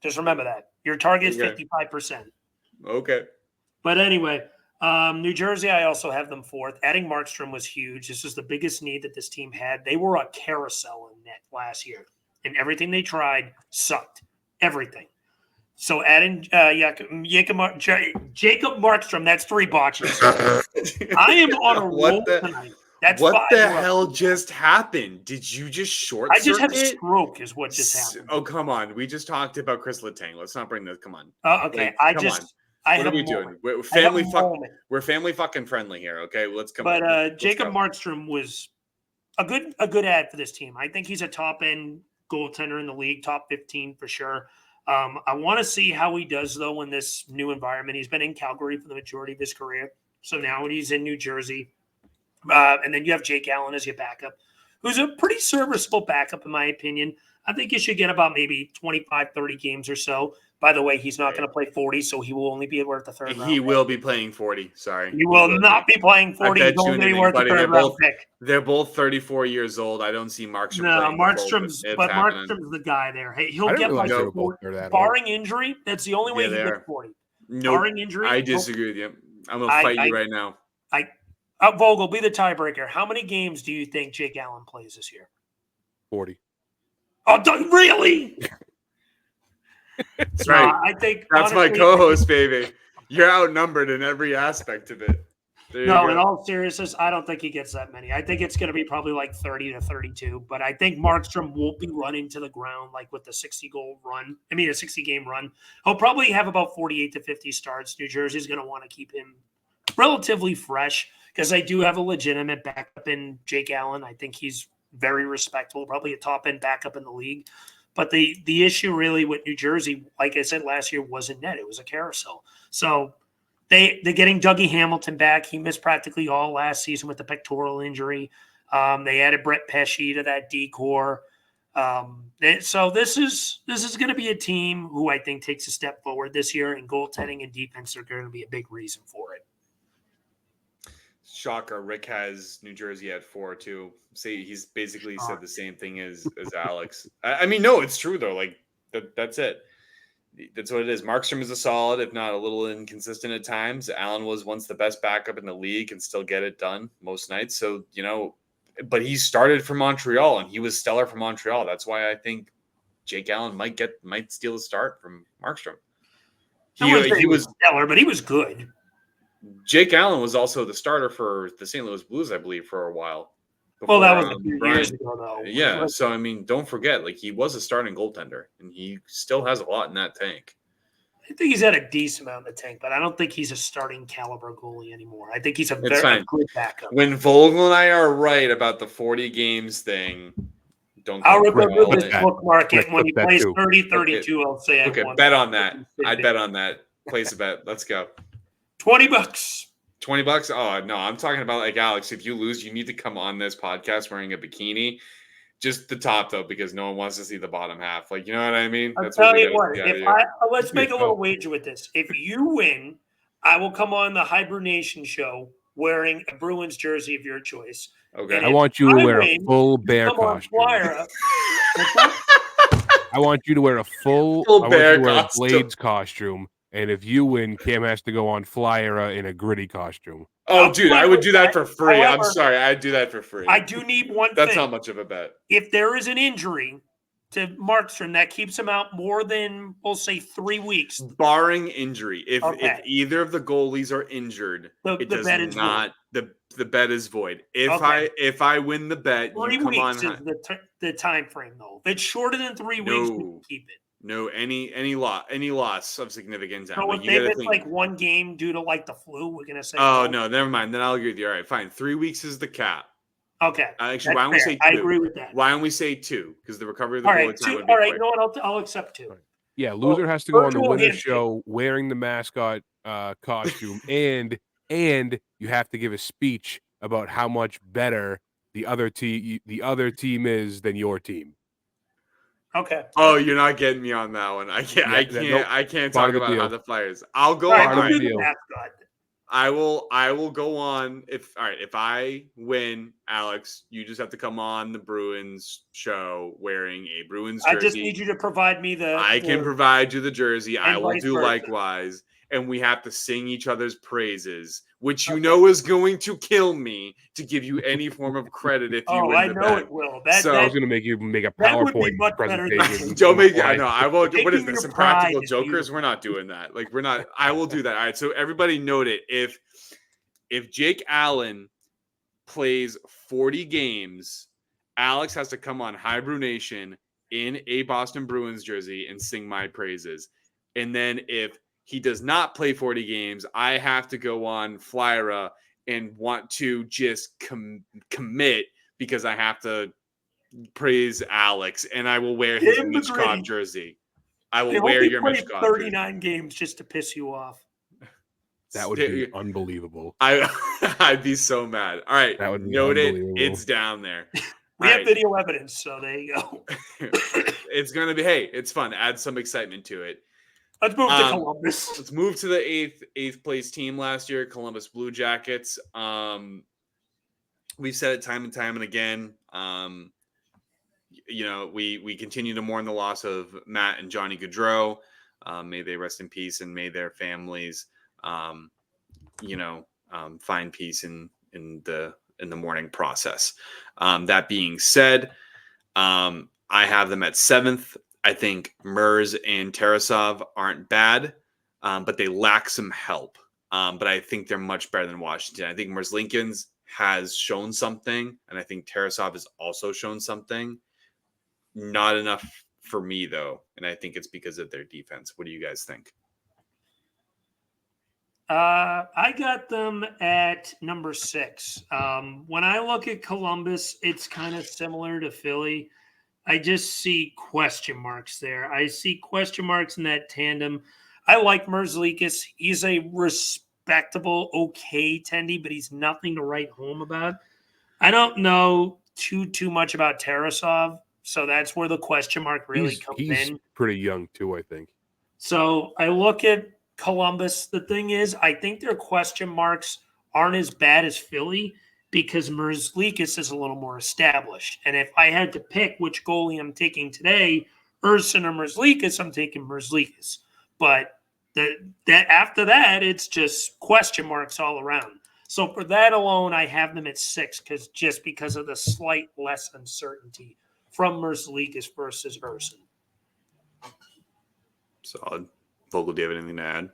Just remember that. Your target is 55%. Okay. But anyway, New Jersey, I also have them 4th. Adding Markstrom was huge. This was the biggest need that this team had. They were a carousel in net last year, and everything they tried sucked. Everything. So adding Jacob Markstrom, that's 3 botches. I am on a roll tonight. What the hell just happened? Did you just short circuit? I just had a stroke is what just happened. Oh, come on. We just talked about Chris Letang. Let's not bring this. Come on. Okay. What are we doing? We're family fucking friendly here, okay? Let's come on. But Jacob Markstrom was a good ad for this team. I think he's a top-end goaltender in the league, top 15 for sure. I want to see how he does, though, in this new environment. He's been in Calgary for the majority of his career. So now he's in New Jersey. And then you have Jake Allen as your backup, who's a pretty serviceable backup, in my opinion. I think you should get about maybe 25, 30 games or so. By the way, he's not going to play 40, so he will only be worth the 3rd round. He will be playing 40. Sorry. He will not be playing 40. He's only be worth the 3rd round pick. They're both 34 years old. I don't see Markstrom. No, Markstrom's the guy there. Hey, he'll get like 40. Barring injury, that's the only way he gets 40. Nope. Barring injury. I disagree with you. I'm going to fight you right now. Vogel, be the tiebreaker. How many games do you think Jake Allen plays this year? 40. Oh, really? That's right. I think that's honestly, my co-host, baby. You're outnumbered in every aspect of it. In all seriousness, I don't think he gets that many. I think it's going to be probably like 30 to 32. But I think Markstrom won't be running to the ground like with the 60-game run. He'll probably have about 48 to 50 starts. New Jersey's going to want to keep him relatively fresh, because I do have a legitimate backup in Jake Allen. I think he's very respectable, probably a top-end backup in the league. But the issue really with New Jersey, like I said last year, wasn't net. It was a carousel. So they're getting Dougie Hamilton back. He missed practically all last season with the pectoral injury. They added Brett Pesce to that D-core. So this is going to be a team who I think takes a step forward this year, and goaltending and defense are going to be a big reason for it. Shocker. Rick has New Jersey at 4 too. He's basically said the same thing as Alex. I mean, no, it's true though. Like that's it. That's what it is. Markstrom is a solid, if not a little inconsistent at times. Allen was once the best backup in the league and still get it done most nights. So, but he started from Montreal and he was stellar for Montreal. That's why I think Jake Allen might steal the start from Markstrom. He was stellar, but he was good. Jake Allen was also the starter for the St. Louis Blues, I believe, for a while. Well, that was a few years ago, though. Yeah, so, I mean, don't forget, like, he was a starting goaltender, and he still has a lot in that tank. I think he's had a decent amount in the tank, but I don't think he's a starting caliber goalie anymore. I think he's a very good backup. When Vogel and I are right about the 40 games thing, I'll remember this bookmark it. When he plays 30-32, I'll say bet on that. I'd bet on that. Place a bet. Let's go. $20. $20? Oh no, I'm talking about like Alex. If you lose, you need to come on this podcast wearing a bikini. Just the top though, because no one wants to see the bottom half. Like, you know what I mean? I'll That's tell what we you gotta what. see out of If you. let's make a little wager with this. If you win, I will come on the Hibernation show wearing a Bruins jersey of your choice. Okay. And I if want you to I wear a win, full you bear come on costume. Flyer. I want you to wear a full I want bear you to wear costume. a Blades costume. And if you win, Cam has to go on Flyera in a gritty costume. Oh, I'm dude, I fine would with do that that. for free. I'm However, sorry, I'd do that for free. I do need one That's thing. how much of a bet. If there is an injury to Markstrom that keeps him out more than, we'll say, 3 weeks, Barring injury, if Okay. either of the goalies are injured, The it does bet is not. The bet is void. If Okay. I win the bet, 3 you come on. weeks is the time frame, though. If it's shorter than 3 weeks, we can keep it. No, any loss of significance. So if they miss like one game due to like the flu, we're gonna say. Oh no, never mind. Then I'll agree with you. All right, fine. 3 weeks is the cap. Okay. Actually, why don't we say 2? I agree with that. Why don't we say 2? Because the recovery of the All goalie right, time 2. would be All right, quick. you know what? I'll accept 2. Yeah, loser has to go on the virtual winner's handshake. show wearing the mascot costume, and you have to give a speech about how much better the other team is than your team. Okay. Oh, you're not getting me on that one. I can't. Yeah, I can't part talk of the about how deal. the Flyers. I'll go All right, on. we'll do deal. the mascot. I will go on. If I win, Alex, you just have to come on the Bruins show wearing a Bruins jersey. I just need you to provide me the. I can provide you the jersey. I will vice do versa. likewise. And we have to sing each other's praises, which you know is going to kill me to give you any form of credit if you win I the know bet. it will. I was going to make you make a that would be PowerPoint much better than presentation. Don't make it. I know. I will. What is Taking this? your Some pride practical is jokers? beautiful. We're not doing that. Like, we're not. I will do that. All right. So everybody note it. If Jake Allen plays 40 games, Alex has to come on Hybrew Nation in a Boston Bruins jersey and sing my praises. And then if he does not play 40 games, I have to go on Flyera and want to just commit because I have to praise Alex, and I will wear his Michkov jersey. I will wear your Michkov 39 games just to piss you off. That would be unbelievable. I'd be so mad. All right, that would be note it. It's down there. We have video evidence, so there you go. It's gonna be. Hey, it's fun. Add some excitement to it. Let's move to Columbus. Let's move to the eighth place team last year, Columbus Blue Jackets. We've said it time and time and again. We continue to mourn the loss of Matt and Johnny Gaudreau. May they rest in peace, and may their families, find peace in the mourning process. That being said, I have them at 7th. I think Mers and Tarasov aren't bad, but they lack some help. But I think they're much better than Washington. I think Mers Lincolns has shown something, and I think Tarasov has also shown something. Not enough for me, though, and I think it's because of their defense. What do you guys think? I got them at number 6. When I look at Columbus, it's kind of similar to Philly. I just see question marks there. I see question marks in that tandem. I like Merzlikis. He's a respectable, okay tendy, but he's nothing to write home about. I don't know too much about Tarasov, so that's where the question mark really comes in. He's pretty young too, I think. So I look at Columbus. The thing is, I think their question marks aren't as bad as Philly, because Merzlikis is a little more established. And if I had to pick which goalie I'm taking today, Urson or Merzlikis, I'm taking Merzlikis. But after that, it's just question marks all around. So for that alone, I have them at 6, because of the slight less uncertainty from Merzlikis versus Urson. Solid. Vogel, do you have anything to add?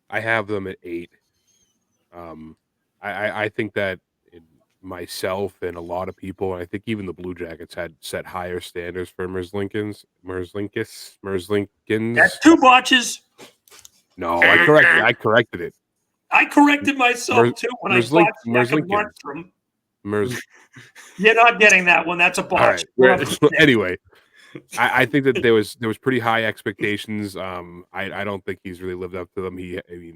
I have them at 8. I think that myself and a lot of people, and I think even the Blue Jackets, had set higher standards for Merzlikins. That's 2 botches. No, I corrected it. I corrected myself too when I botched Markstrom. You're not getting that one. That's a botch. Right. Anyway, I think that there was pretty high expectations. I don't think he's really lived up to them.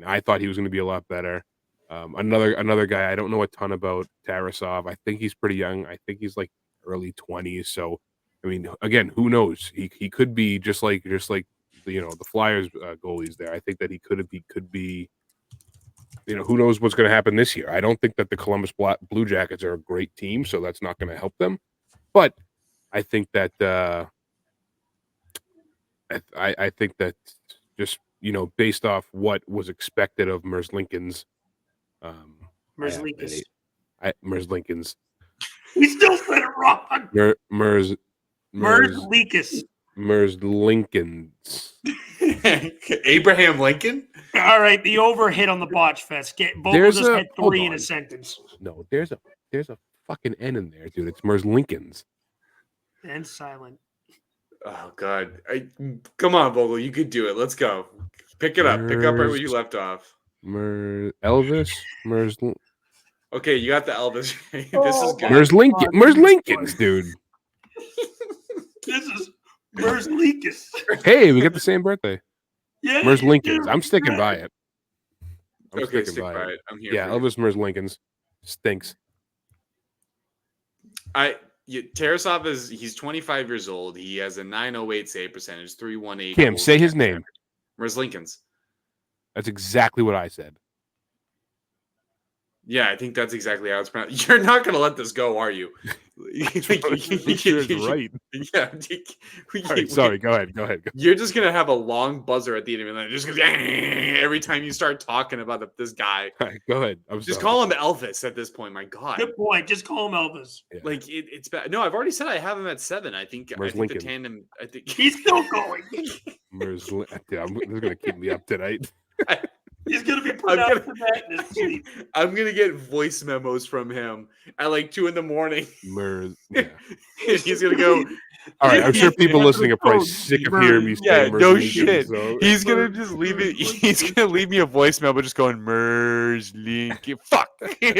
I thought he was going to be a lot better. Another guy I don't know a ton about, Tarasov. I think he's pretty young. I think he's like early 20s. So, I mean, again, who knows? He could be just like the Flyers goalies there. I think that he could be. Who knows what's going to happen this year? I don't think that the Columbus Blue Jackets are a great team, so that's not going to help them. But I think that I think that just based off what was expected of Merzlikins. Merzlikins. Merzlikins. We still said it wrong. Merzlikins. Merzlikins. Abraham Lincoln. All right, the overhit on the botch fest. Vogel just had 3 in a sentence. No, there's a fucking N in there, dude. It's Merzlikins. And silent. Oh God! Come on, Vogel, you could do it. Let's go. Pick it up. Pick up right where you left off. Elvis. Okay, you got the Elvis. This is good. Merzlikins, dude. This is Merzlikins. Hey, we got the same birthday. Yeah, Merzlikins. I'm sticking by it. Okay, stick by it. I'm here. Yeah, Elvis Merzlikins stinks. Tarasov he's 25 years old. He has a 908 save percentage, 318. Kim, say his name. Merzlikins. That's exactly what I said. Yeah, I think that's exactly how it's pronounced. You're not going to let this go, are you? Sure is right. Yeah. Right, sorry, go ahead. You're just going to have a long buzzer at the end of it. Just goes, every time you start talking about this guy. Right, go ahead. Just call him Elvis at this point. My God. Good point. Just call him Elvis. Yeah. Like, it's bad. No, I've already said I have him at 7. I think the tandem. I think he's still going. This is going to keep me up tonight. He's going to be pronounced for that in his sleep. I'm going to get voice memos from him at like 2 a.m. Yeah. He's going to go. All right, I'm sure people listening are probably sick of hearing me say no shit. So. He's going to just leave it. He's going to leave me a voicemail, but just going, Merzlikins. Fuck.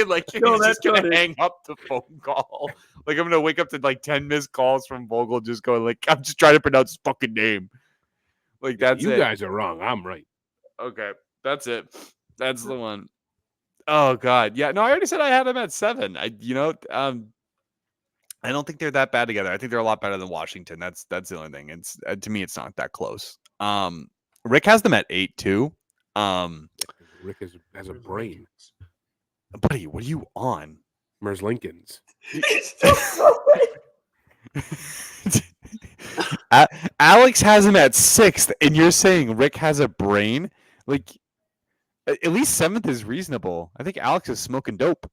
Like, he's just going to hang up the phone call. Like, I'm going to wake up to like 10 missed calls from Vogel just going, like, I'm just trying to pronounce his fucking name. Like, that's you guys are wrong. I'm right. Okay. That's it. That's the one. Oh God. Yeah. No, I already said I had him at 7. I don't think they're that bad together. I think they're a lot better than Washington. That's the only thing. It's to me, it's not that close. Rick has them at 8 too. Rick has a brain. Buddy, what are you on? Merzlikins. Alex has him at 6th, and you're saying Rick has a brain? Like, at least 7th is reasonable. I think Alex is smoking dope.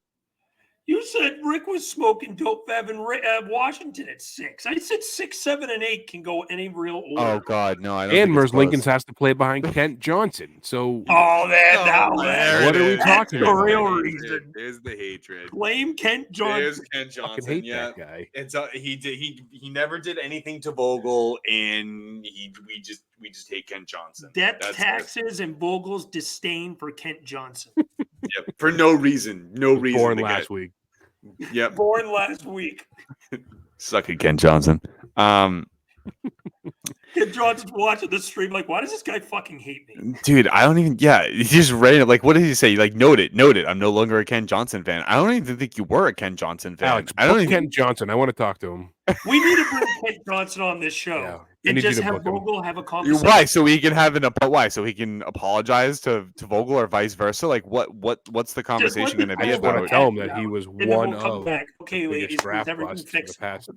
You said Rick was smoking dope, having Washington at 6. I said 6, 7, and 8 can go any real order. Oh God, no! I don't. And Merzlikins has to play behind Kent Johnson. So, what are we talking about? The real reason. There's the hatred. Blame Kent Johnson. There's Kent Johnson. Fucking hate yeah, that guy. It's he never did anything to Vogel, and we just hate Kent Johnson. That's taxes and Vogel's disdain for Kent Johnson. Yep, for no reason. No reason. Born last week. Yep. Born last week. Suck it, Ken Johnson. Ken Johnson's watching the stream like, why does this guy fucking hate me? Dude, I don't even, he just read it. Like, what did he say? Like, note it. I'm no longer a Ken Johnson fan. I don't even think you were a Ken Johnson fan. Alex, I don't even Ken Johnson. I want to talk to him. We need to bring Kent Johnson on this show and just have Vogel have a conversation. Why? So he can have why? So he can apologize to Vogel or vice versa? Like, what's the conversation going to be I just about? want to tell him that he was one of okay, ladies, draft everything busts fixed for the past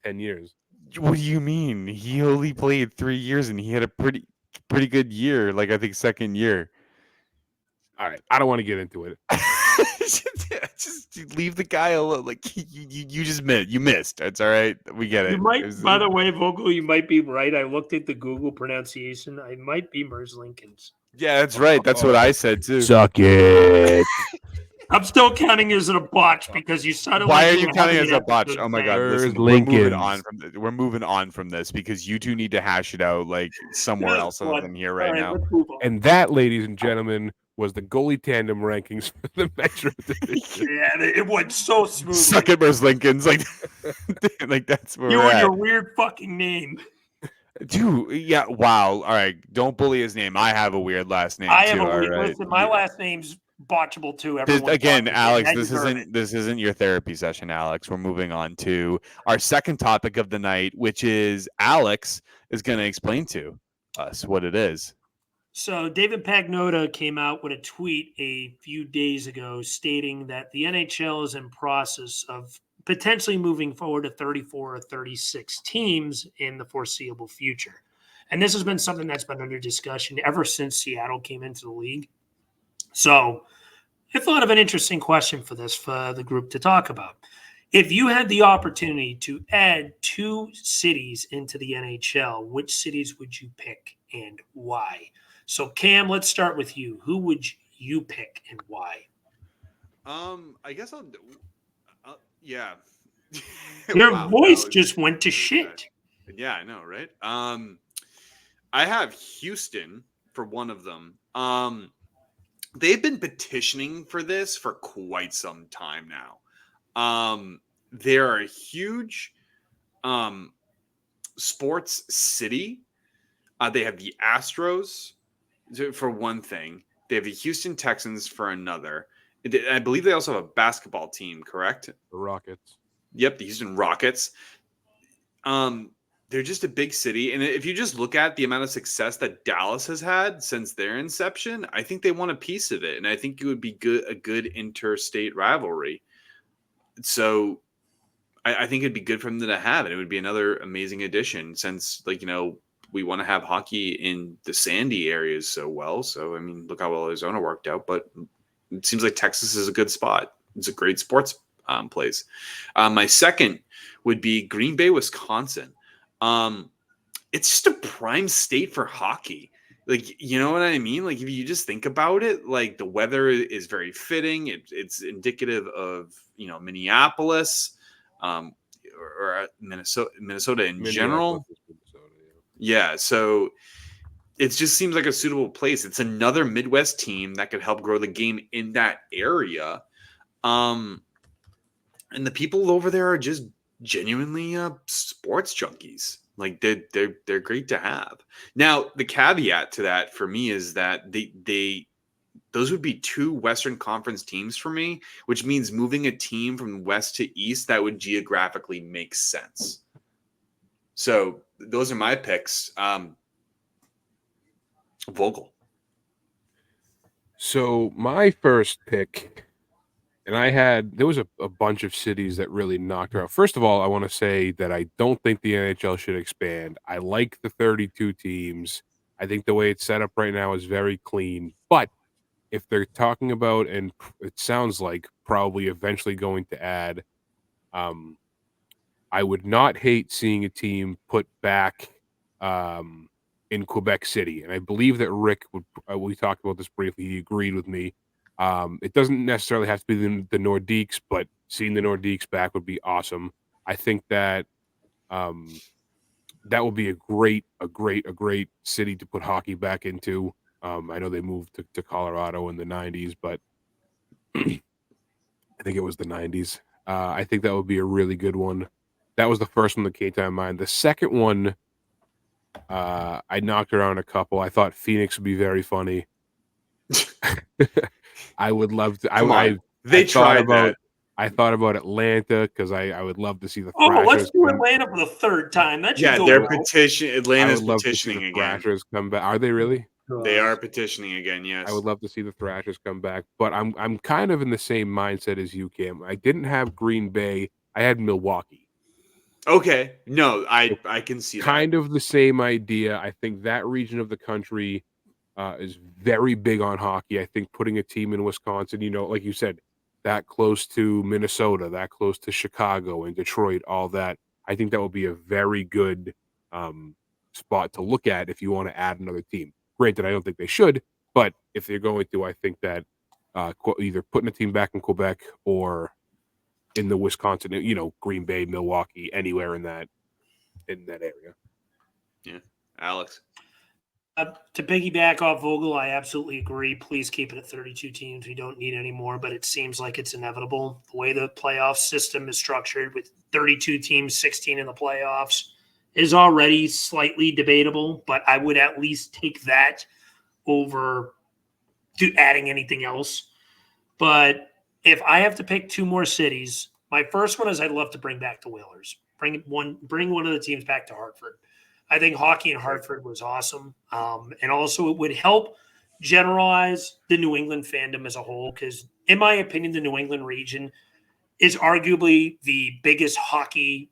5-10 years. What do you mean? He only played 3 years and he had a pretty good year. Like, I think second year. All right, I don't want to get into it. Just leave the guy alone. Like, you just missed. You missed. It's all right. We get it. You might, by the way, Vogel, you might be right. I looked at the Google pronunciation. I might be Merzlikins. Yeah, that's right. That's what I said too. Suck it. I'm still counting as a botch because you suddenly. Why are you counting as a botch? Oh my God! Listen, we're moving on from this because you two need to hash it out like somewhere else other than here right now. And that, ladies and gentlemen, was the goalie tandem rankings for the Metro Division. Yeah, it went so smooth. Suck it, Merzlikins. Like that's where you we're and at. your weird fucking name. Dude, yeah, wow. All right, don't bully his name. I have a weird last name. I have too, a weird. right? Listen, my last name's botchable too. Alex, this isn't your therapy session, Alex. We're moving on to our second topic of the night, which is Alex is going to explain to us what it is. So David Pagnotta came out with a tweet a few days ago stating that the NHL is in process of potentially moving forward to 34 or 36 teams in the foreseeable future. And this has been something that's been under discussion ever since Seattle came into the league. So I thought of an interesting question for the group to talk about. If you had the opportunity to add 2 cities into the NHL, which cities would you pick and why? So, Cam, let's start with you. Who would you pick and why? I guess I'll. Yeah. Your voice just went to shit. Yeah, I know, right? I have Houston for one of them. They've been petitioning for this for quite some time now. They're a huge sports city. They have the Astros for one thing. They have the Houston Texans for another. I believe they also have a basketball team, correct? The Rockets. Yep, the Houston Rockets. They're just a big city. And if you just look at the amount of success that Dallas has had since their inception, I think they want a piece of it. And I think it would be a good interstate rivalry. So I think it'd be good for them to have it. It would be another amazing addition since, we want to have hockey in the sandy areas so well. So, I mean, look how well Arizona worked out. But it seems like Texas is a good spot. It's a great sports place. My second would be Green Bay, Wisconsin. It's just a prime state for hockey. You know what I mean? If you just think about it, the weather is very fitting. It's indicative of, Minneapolis, or Minnesota in general. Yeah. So it just seems like a suitable place. It's another Midwest team that could help grow the game in that area. And the people over there are just genuinely sports junkies. They're great to have. Now, the caveat to that for me is that those would be 2 Western Conference teams for me, which means moving a team from west to east that would geographically make sense. So those are my picks. Vogel. So my first pick, and there was a bunch of cities that really knocked her out. First of all, I want to say that I don't think the NHL should expand. I like the 32 teams. I think the way it's set up right now is very clean. But if they're talking about, and it sounds like probably eventually going to add, I would not hate seeing a team put back in Quebec City. And I believe that Rick we talked about this briefly. He agreed with me. It doesn't necessarily have to be the Nordiques, but seeing the Nordiques back would be awesome. I think that that will be a great city to put hockey back into. I know they moved to Colorado in the 90s, but I think it was the 90s. I think that would be a really good one. That was the first one that came to my mind. The second one, I knocked around a couple. I thought Phoenix would be very funny. I would love to. I thought about Atlanta because I would love to see the Thrashers. Let's do Atlanta for the third time. They're Atlanta's petitioning again. Thrashers come back. Are they really? They are petitioning again. Yes. I would love to see the Thrashers come back, but I'm kind of in the same mindset as you, Cam. I didn't have Green Bay. I had Milwaukee. Okay. No, I can see that. Kind of the same idea. I think that region of the country is very big on hockey. I think putting a team in Wisconsin, like you said, that close to Minnesota, that close to Chicago and Detroit, all that, I think that will be a very good spot to look at if you want to add another team. Granted, I don't think they should, but if they're going to, I think that either putting a team back in Quebec or in the Wisconsin, Green Bay, Milwaukee, anywhere in that area. Yeah. Alex. To piggyback off Vogel, I absolutely agree. Please keep it at 32 teams. We don't need any more, but it seems like it's inevitable. The way the playoff system is structured with 32 teams, 16 in the playoffs is already slightly debatable, but I would at least take that over to adding anything else. But if I have to pick two more cities, my first one is I'd love to bring back the Whalers. Bring one of the teams back to Hartford. I think hockey in Hartford was awesome. And also it would help generalize the New England fandom as a whole, because in my opinion, the New England region is arguably the biggest hockey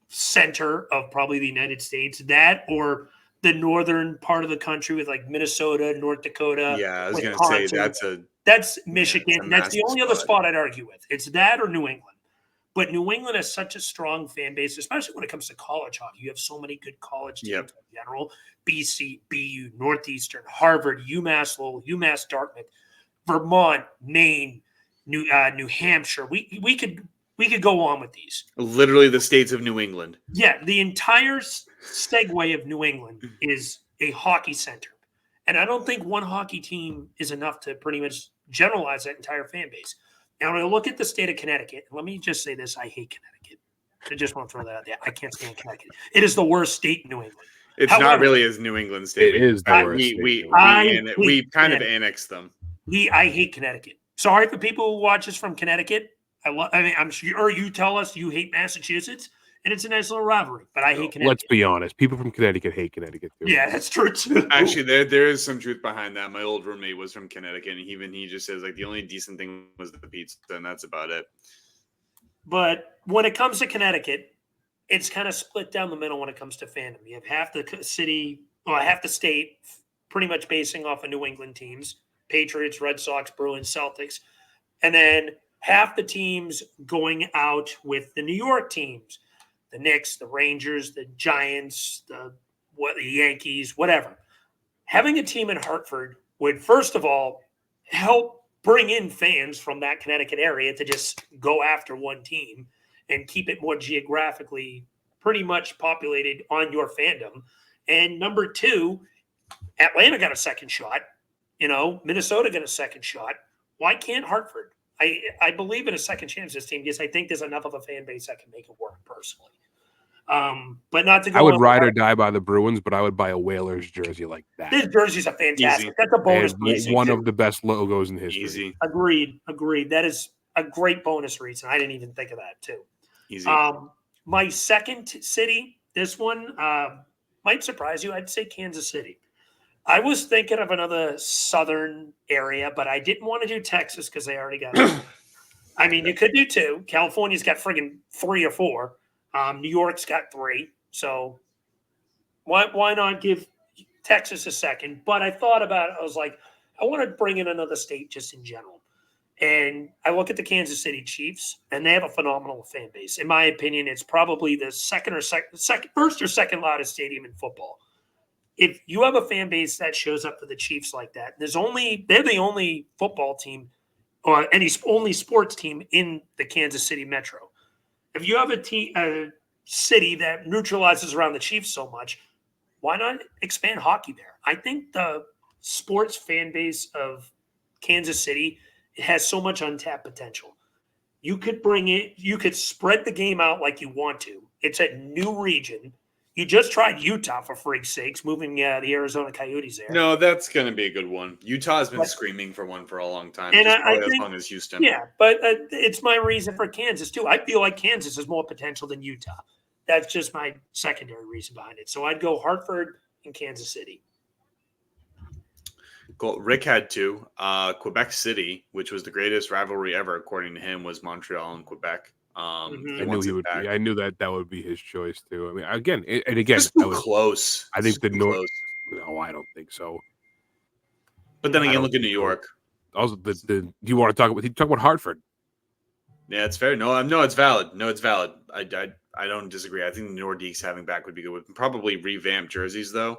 center of probably the United States. That or the northern part of the country with like Minnesota, North Dakota, Yeah, I was going to say Wisconsin. That's Michigan. it's a That's the massive only other spot. spot I'd argue with. It's that or New England. But New England has such a strong fan base, especially when it comes to college hockey. You have so many good college teams in general. BC, BU, Northeastern, Harvard, UMass Lowell, UMass Dartmouth, Vermont, Maine, New Hampshire. We could go on with these. Literally the states of New England. Yeah, the entire segue of New England is a hockey center. And I don't think one hockey team is enough to pretty much generalize that entire fan base. Now, when I look at the state of Connecticut, let me just say this. I hate Connecticut. I just want to throw that out there. I can't stand Connecticut. It is the worst state in New England. It's not really as New England state. It is the worst. We kind of annexed them. I hate Connecticut. Sorry for people who watch us from Connecticut. I'm sure you tell us you hate Massachusetts, and it's a nice little rivalry. But I hate Connecticut. Let's be honest. People from Connecticut hate Connecticut too. Yeah, that's true too. Actually, there is some truth behind that. My old roommate was from Connecticut, and even he just says like the only decent thing was the pizza, and that's about it. But when it comes to Connecticut, it's kind of split down the middle when it comes to fandom. You have half the city, or half the state, pretty much basing off of New England teams: Patriots, Red Sox, Bruins, Celtics, and then half the teams going out with the New York teams. The Knicks, the Rangers, the Giants, the Yankees, whatever. Having a team in Hartford would, first of all, help bring in fans from that Connecticut area to just go after one team and keep it more geographically pretty much populated on your fandom. And number two, Atlanta got a second shot. Minnesota got a second shot. Why can't Hartford? I believe in a second chance this team because I think there's enough of a fan base that can make it work personally. But not to go. I would ride or die by the Bruins, but I would buy a Whalers jersey like that. This jersey's a fantastic. Easy. That's a bonus. One of the best logos in history. Easy. Agreed. That is a great bonus reason. I didn't even think of that too. Easy. My second city, this one might surprise you. I'd say Kansas City. I was thinking of another southern area, but I didn't want to do Texas because they already got it. I mean, you could do two. California's got friggin' 3 or 4. New York's got 3. So why not give Texas a second? But I thought about it. I was like, I want to bring in another state just in general. And I look at the Kansas City Chiefs, and they have a phenomenal fan base. In my opinion, it's probably the first or second loudest stadium in football. If you have a fan base that shows up for the Chiefs like that, they're the only football team or only sports team in the Kansas City Metro. If you have a city that neutralizes around the Chiefs so much, why not expand hockey there? I think the sports fan base of Kansas City has so much untapped potential. You could spread the game out like you want to. It's a new region. You just tried Utah, for freak's sakes, moving the Arizona Coyotes there. No, that's going to be a good one. Utah's been screaming for one for a long time. And as think, long as Houston. Yeah, but it's my reason for Kansas, too. I feel like Kansas has more potential than Utah. That's just my secondary reason behind it. So I'd go Hartford and Kansas City. Cool. Rick had 2. Quebec City, which was the greatest rivalry ever, according to him, was Montreal and Quebec. I knew he would. I knew that would be his choice too. I mean, again, close. I think the North. No, I don't think so. But then again, look at New York. Also, do you want to talk about? You talk about Hartford. Yeah, it's fair. No, it's valid. I don't disagree. I think the Nordiques having back would be good. Would probably revamp jerseys though.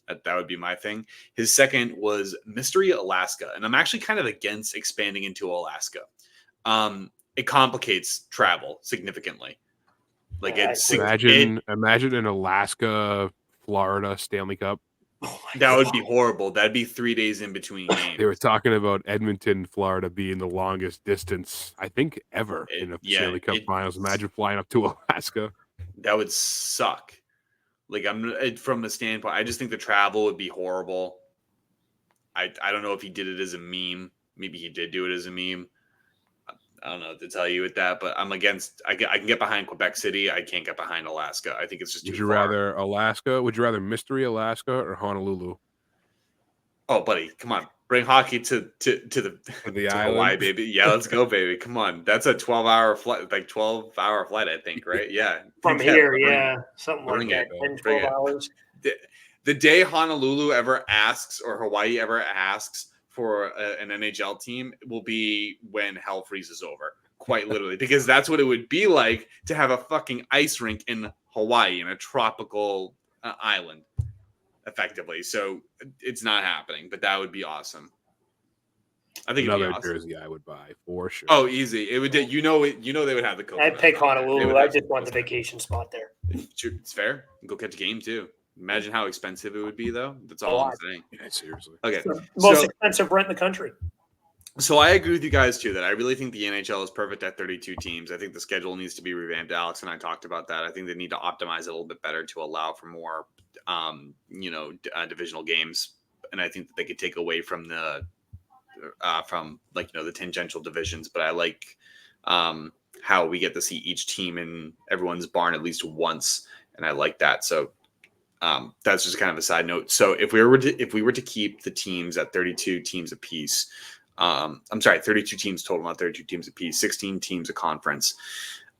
That would be my thing. His second was Mystery Alaska, and I'm actually kind of against expanding into Alaska. It complicates travel significantly. Like imagine an Alaska, Florida Stanley Cup. That would be horrible. That'd be 3 days in between games. They were talking about Edmonton, Florida being the longest distance, I think, ever in a Stanley Cup Finals. Imagine flying up to Alaska. That would suck. Like from the standpoint, I just think the travel would be horrible. I don't know if he did it as a meme. maybe he did do it as a meme. I don't know what to tell you with that, but I'm against. I can get behind Quebec City. I can't get behind Alaska. I think it's just too Would you far. rather Alaska? Would you rather Mystery Alaska or Honolulu? Oh, buddy, come on. Bring hockey to the to island. Hawaii, baby. Yeah, let's go, baby. Come on. That's a 12-hour flight, like 12-hour flight, I think, right? Yeah. From here, yeah. Something like bring that. it, 10, bring 12 it. hours. The day Honolulu ever asks or Hawaii ever asks for an NHL team will be when hell freezes over, quite literally, because that's what it would be like to have a fucking ice rink in Hawaii, in a tropical island, effectively. So it's not happening, but that would be awesome. I think Another it'd be awesome. jersey I would buy for sure. Oh, easy. It would. You know they would have the coconut. I'd pick Honolulu. would I have just want the coconut. vacation spot there. It's fair. Go catch a game too. Imagine how expensive it would be, though. That's A all I'm lot. saying. Yeah, seriously. Okay. It's the most So, expensive rent in the country. so I agree with you guys too that I really think the NHL is perfect at 32 teams. I think the schedule needs to be revamped. Alex and I talked about that. I think they need to optimize it a little bit better to allow for more, divisional games. And I think that they could take away from the tangential divisions. But I like how we get to see each team in everyone's barn at least once, and I like that. So that's just kind of a side note. So if we were to keep the teams at 32 teams apiece, 32 teams total, not 32 teams apiece, 16 teams a conference.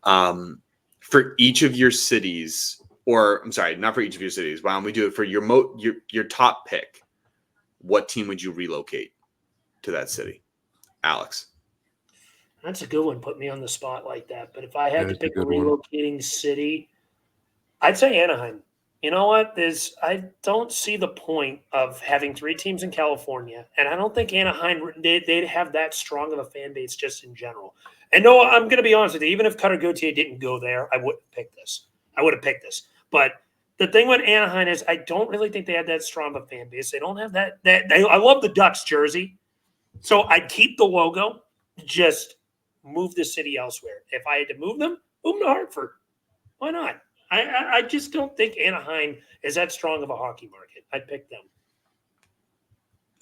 For each of your cities, or I'm sorry, not for each of your cities. Why don't we do it for your top pick? What team would you relocate to that city, Alex? That's a good one. Put me on the spot like that. But if I had to That's a pick a good one. relocating city, I'd say Anaheim. You know what? I don't see the point of having 3 teams in California, and I don't think Anaheim they'd have that strong of a fan base just in general. And no, I'm going to be honest with you. Even if Cutter Gauthier didn't go there, I wouldn't pick this. But the thing with Anaheim is I don't really think they had that strong of a fan base. They don't have that. I love the Ducks jersey, so I'd keep the logo. Just move the city elsewhere. If I had to move them to Hartford. Why not? I just don't think Anaheim is that strong of a hockey market. I'd pick them.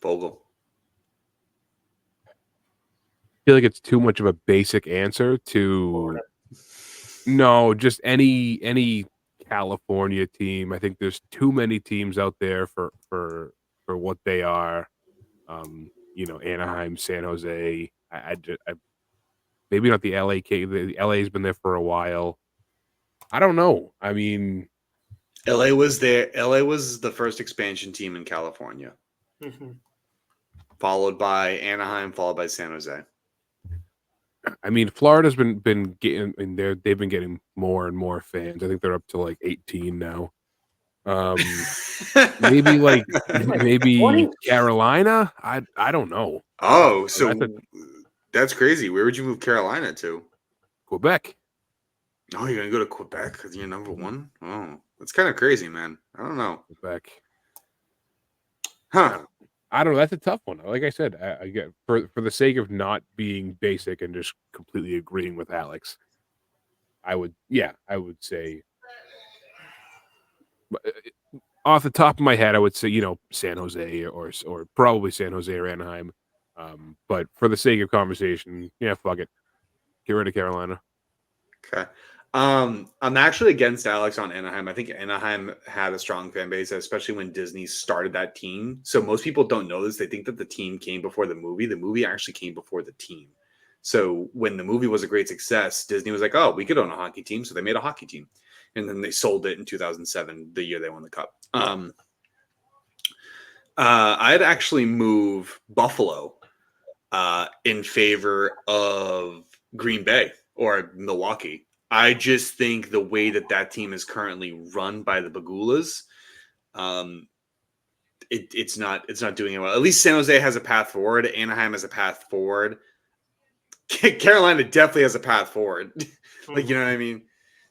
Vogel. I feel like it's too much of a basic answer to Florida. No, just any California team. I think there's too many teams out there for what they are. Anaheim, San Jose. I maybe not the LA. The LA's been there for a while. I don't know. I mean, LA was there. LA was the first expansion team in California, followed by Anaheim, followed by San Jose. I mean, Florida's been getting in there. They've been getting more and more fans. I think they're up to like 18 now. Maybe 20. Carolina. I don't know. Oh, so that's crazy. Where would you move Carolina to? Quebec. Oh, you're gonna go to Quebec because you're number one. Oh, that's kind of crazy, man. I don't know. Quebec. Huh? I don't know. That's a tough one. Like I said, I get for the sake of not being basic and just completely agreeing with Alex. I would say. Off the top of my head, I would say San Jose or probably San Jose or Anaheim. But for the sake of conversation, yeah, fuck it. Get rid of Carolina. Okay. I'm actually against Alex on Anaheim. I think Anaheim had a strong fan base, especially when Disney started that team. So most people don't know this. They think that the team came before the movie. The movie actually came before the team. So when the movie was a great success, Disney was like, oh, we could own a hockey team. So they made a hockey team. And then they sold it in 2007, the year they won the cup. I'd actually move Buffalo in favor of Green Bay or Milwaukee. I just think the way that team is currently run by the Bagulas, it's not doing it well. At least San Jose has a path forward. Anaheim has a path forward. Carolina definitely has a path forward. You know what I mean?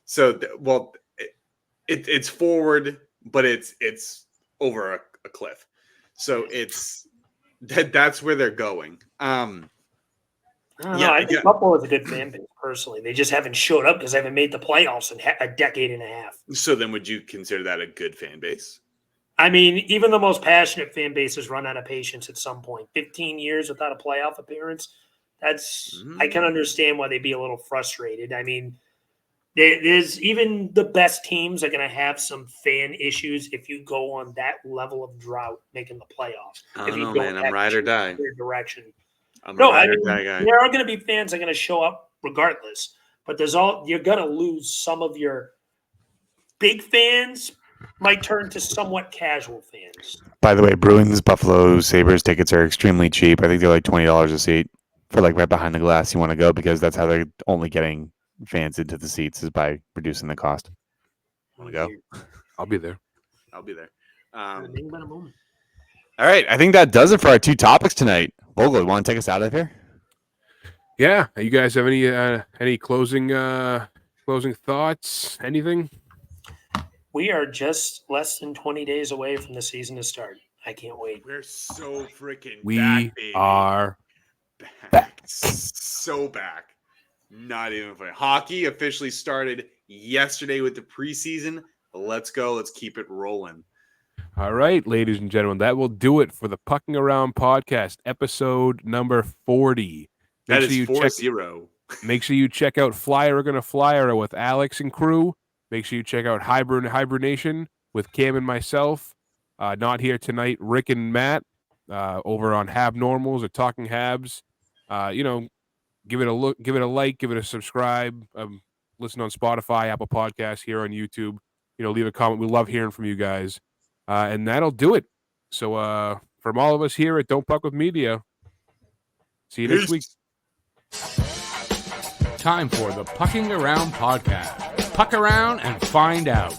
So, it's forward, but it's over a cliff. So that's where they're going. I think Buffalo is a good fan base, personally. They just haven't showed up because they haven't made the playoffs in a decade and a half. So then would you consider that a good fan base? I mean, even the most passionate fan bases run out of patience at some point. 15 years without a playoff appearance. I can understand why they'd be a little frustrated. I mean, there's even the best teams are going to have some fan issues if you go on that level of drought making the playoffs. I don't know, man. I'm ride or die. Direction. I'm a ride or die guy. There are going to be fans that are going to show up regardless, but you're going to lose some of your big fans. Might turn to somewhat casual fans. By the way, Bruins, Buffalo Sabres tickets are extremely cheap. I think they're like $20 a seat for like right behind the glass. You want to go because that's how they're only getting fans into the seats is by reducing the cost. Want to go? I'll be there. I'll be there. All right, I think that does it for our two topics tonight. Vogel, you want to take us out of here? Yeah. You guys have any closing thoughts? Anything? We are just less than 20 days away from the season to start. I can't wait. We're so freaking We back, baby. are back. So back. Not even funny. Hockey officially started yesterday with the preseason. Let's go. Let's keep it rolling. All right, ladies and gentlemen, that will do it for the Pucking Around podcast, episode number 40. That is 40. Make sure you check out Flyer Gonna Flyer with Alex and crew. Make sure you check out Hibernation with Cam and myself. Not here tonight, Rick and Matt over on Hab Normals or Talking Habs. Give it a look, give it a like, give it a subscribe. Listen on Spotify, Apple Podcasts, here on YouTube. Leave a comment. We love hearing from you guys. And that'll do it. So from all of us here at Don't Puck with Media, see you next week. Time for the Pucking Around podcast. Puck around and find out.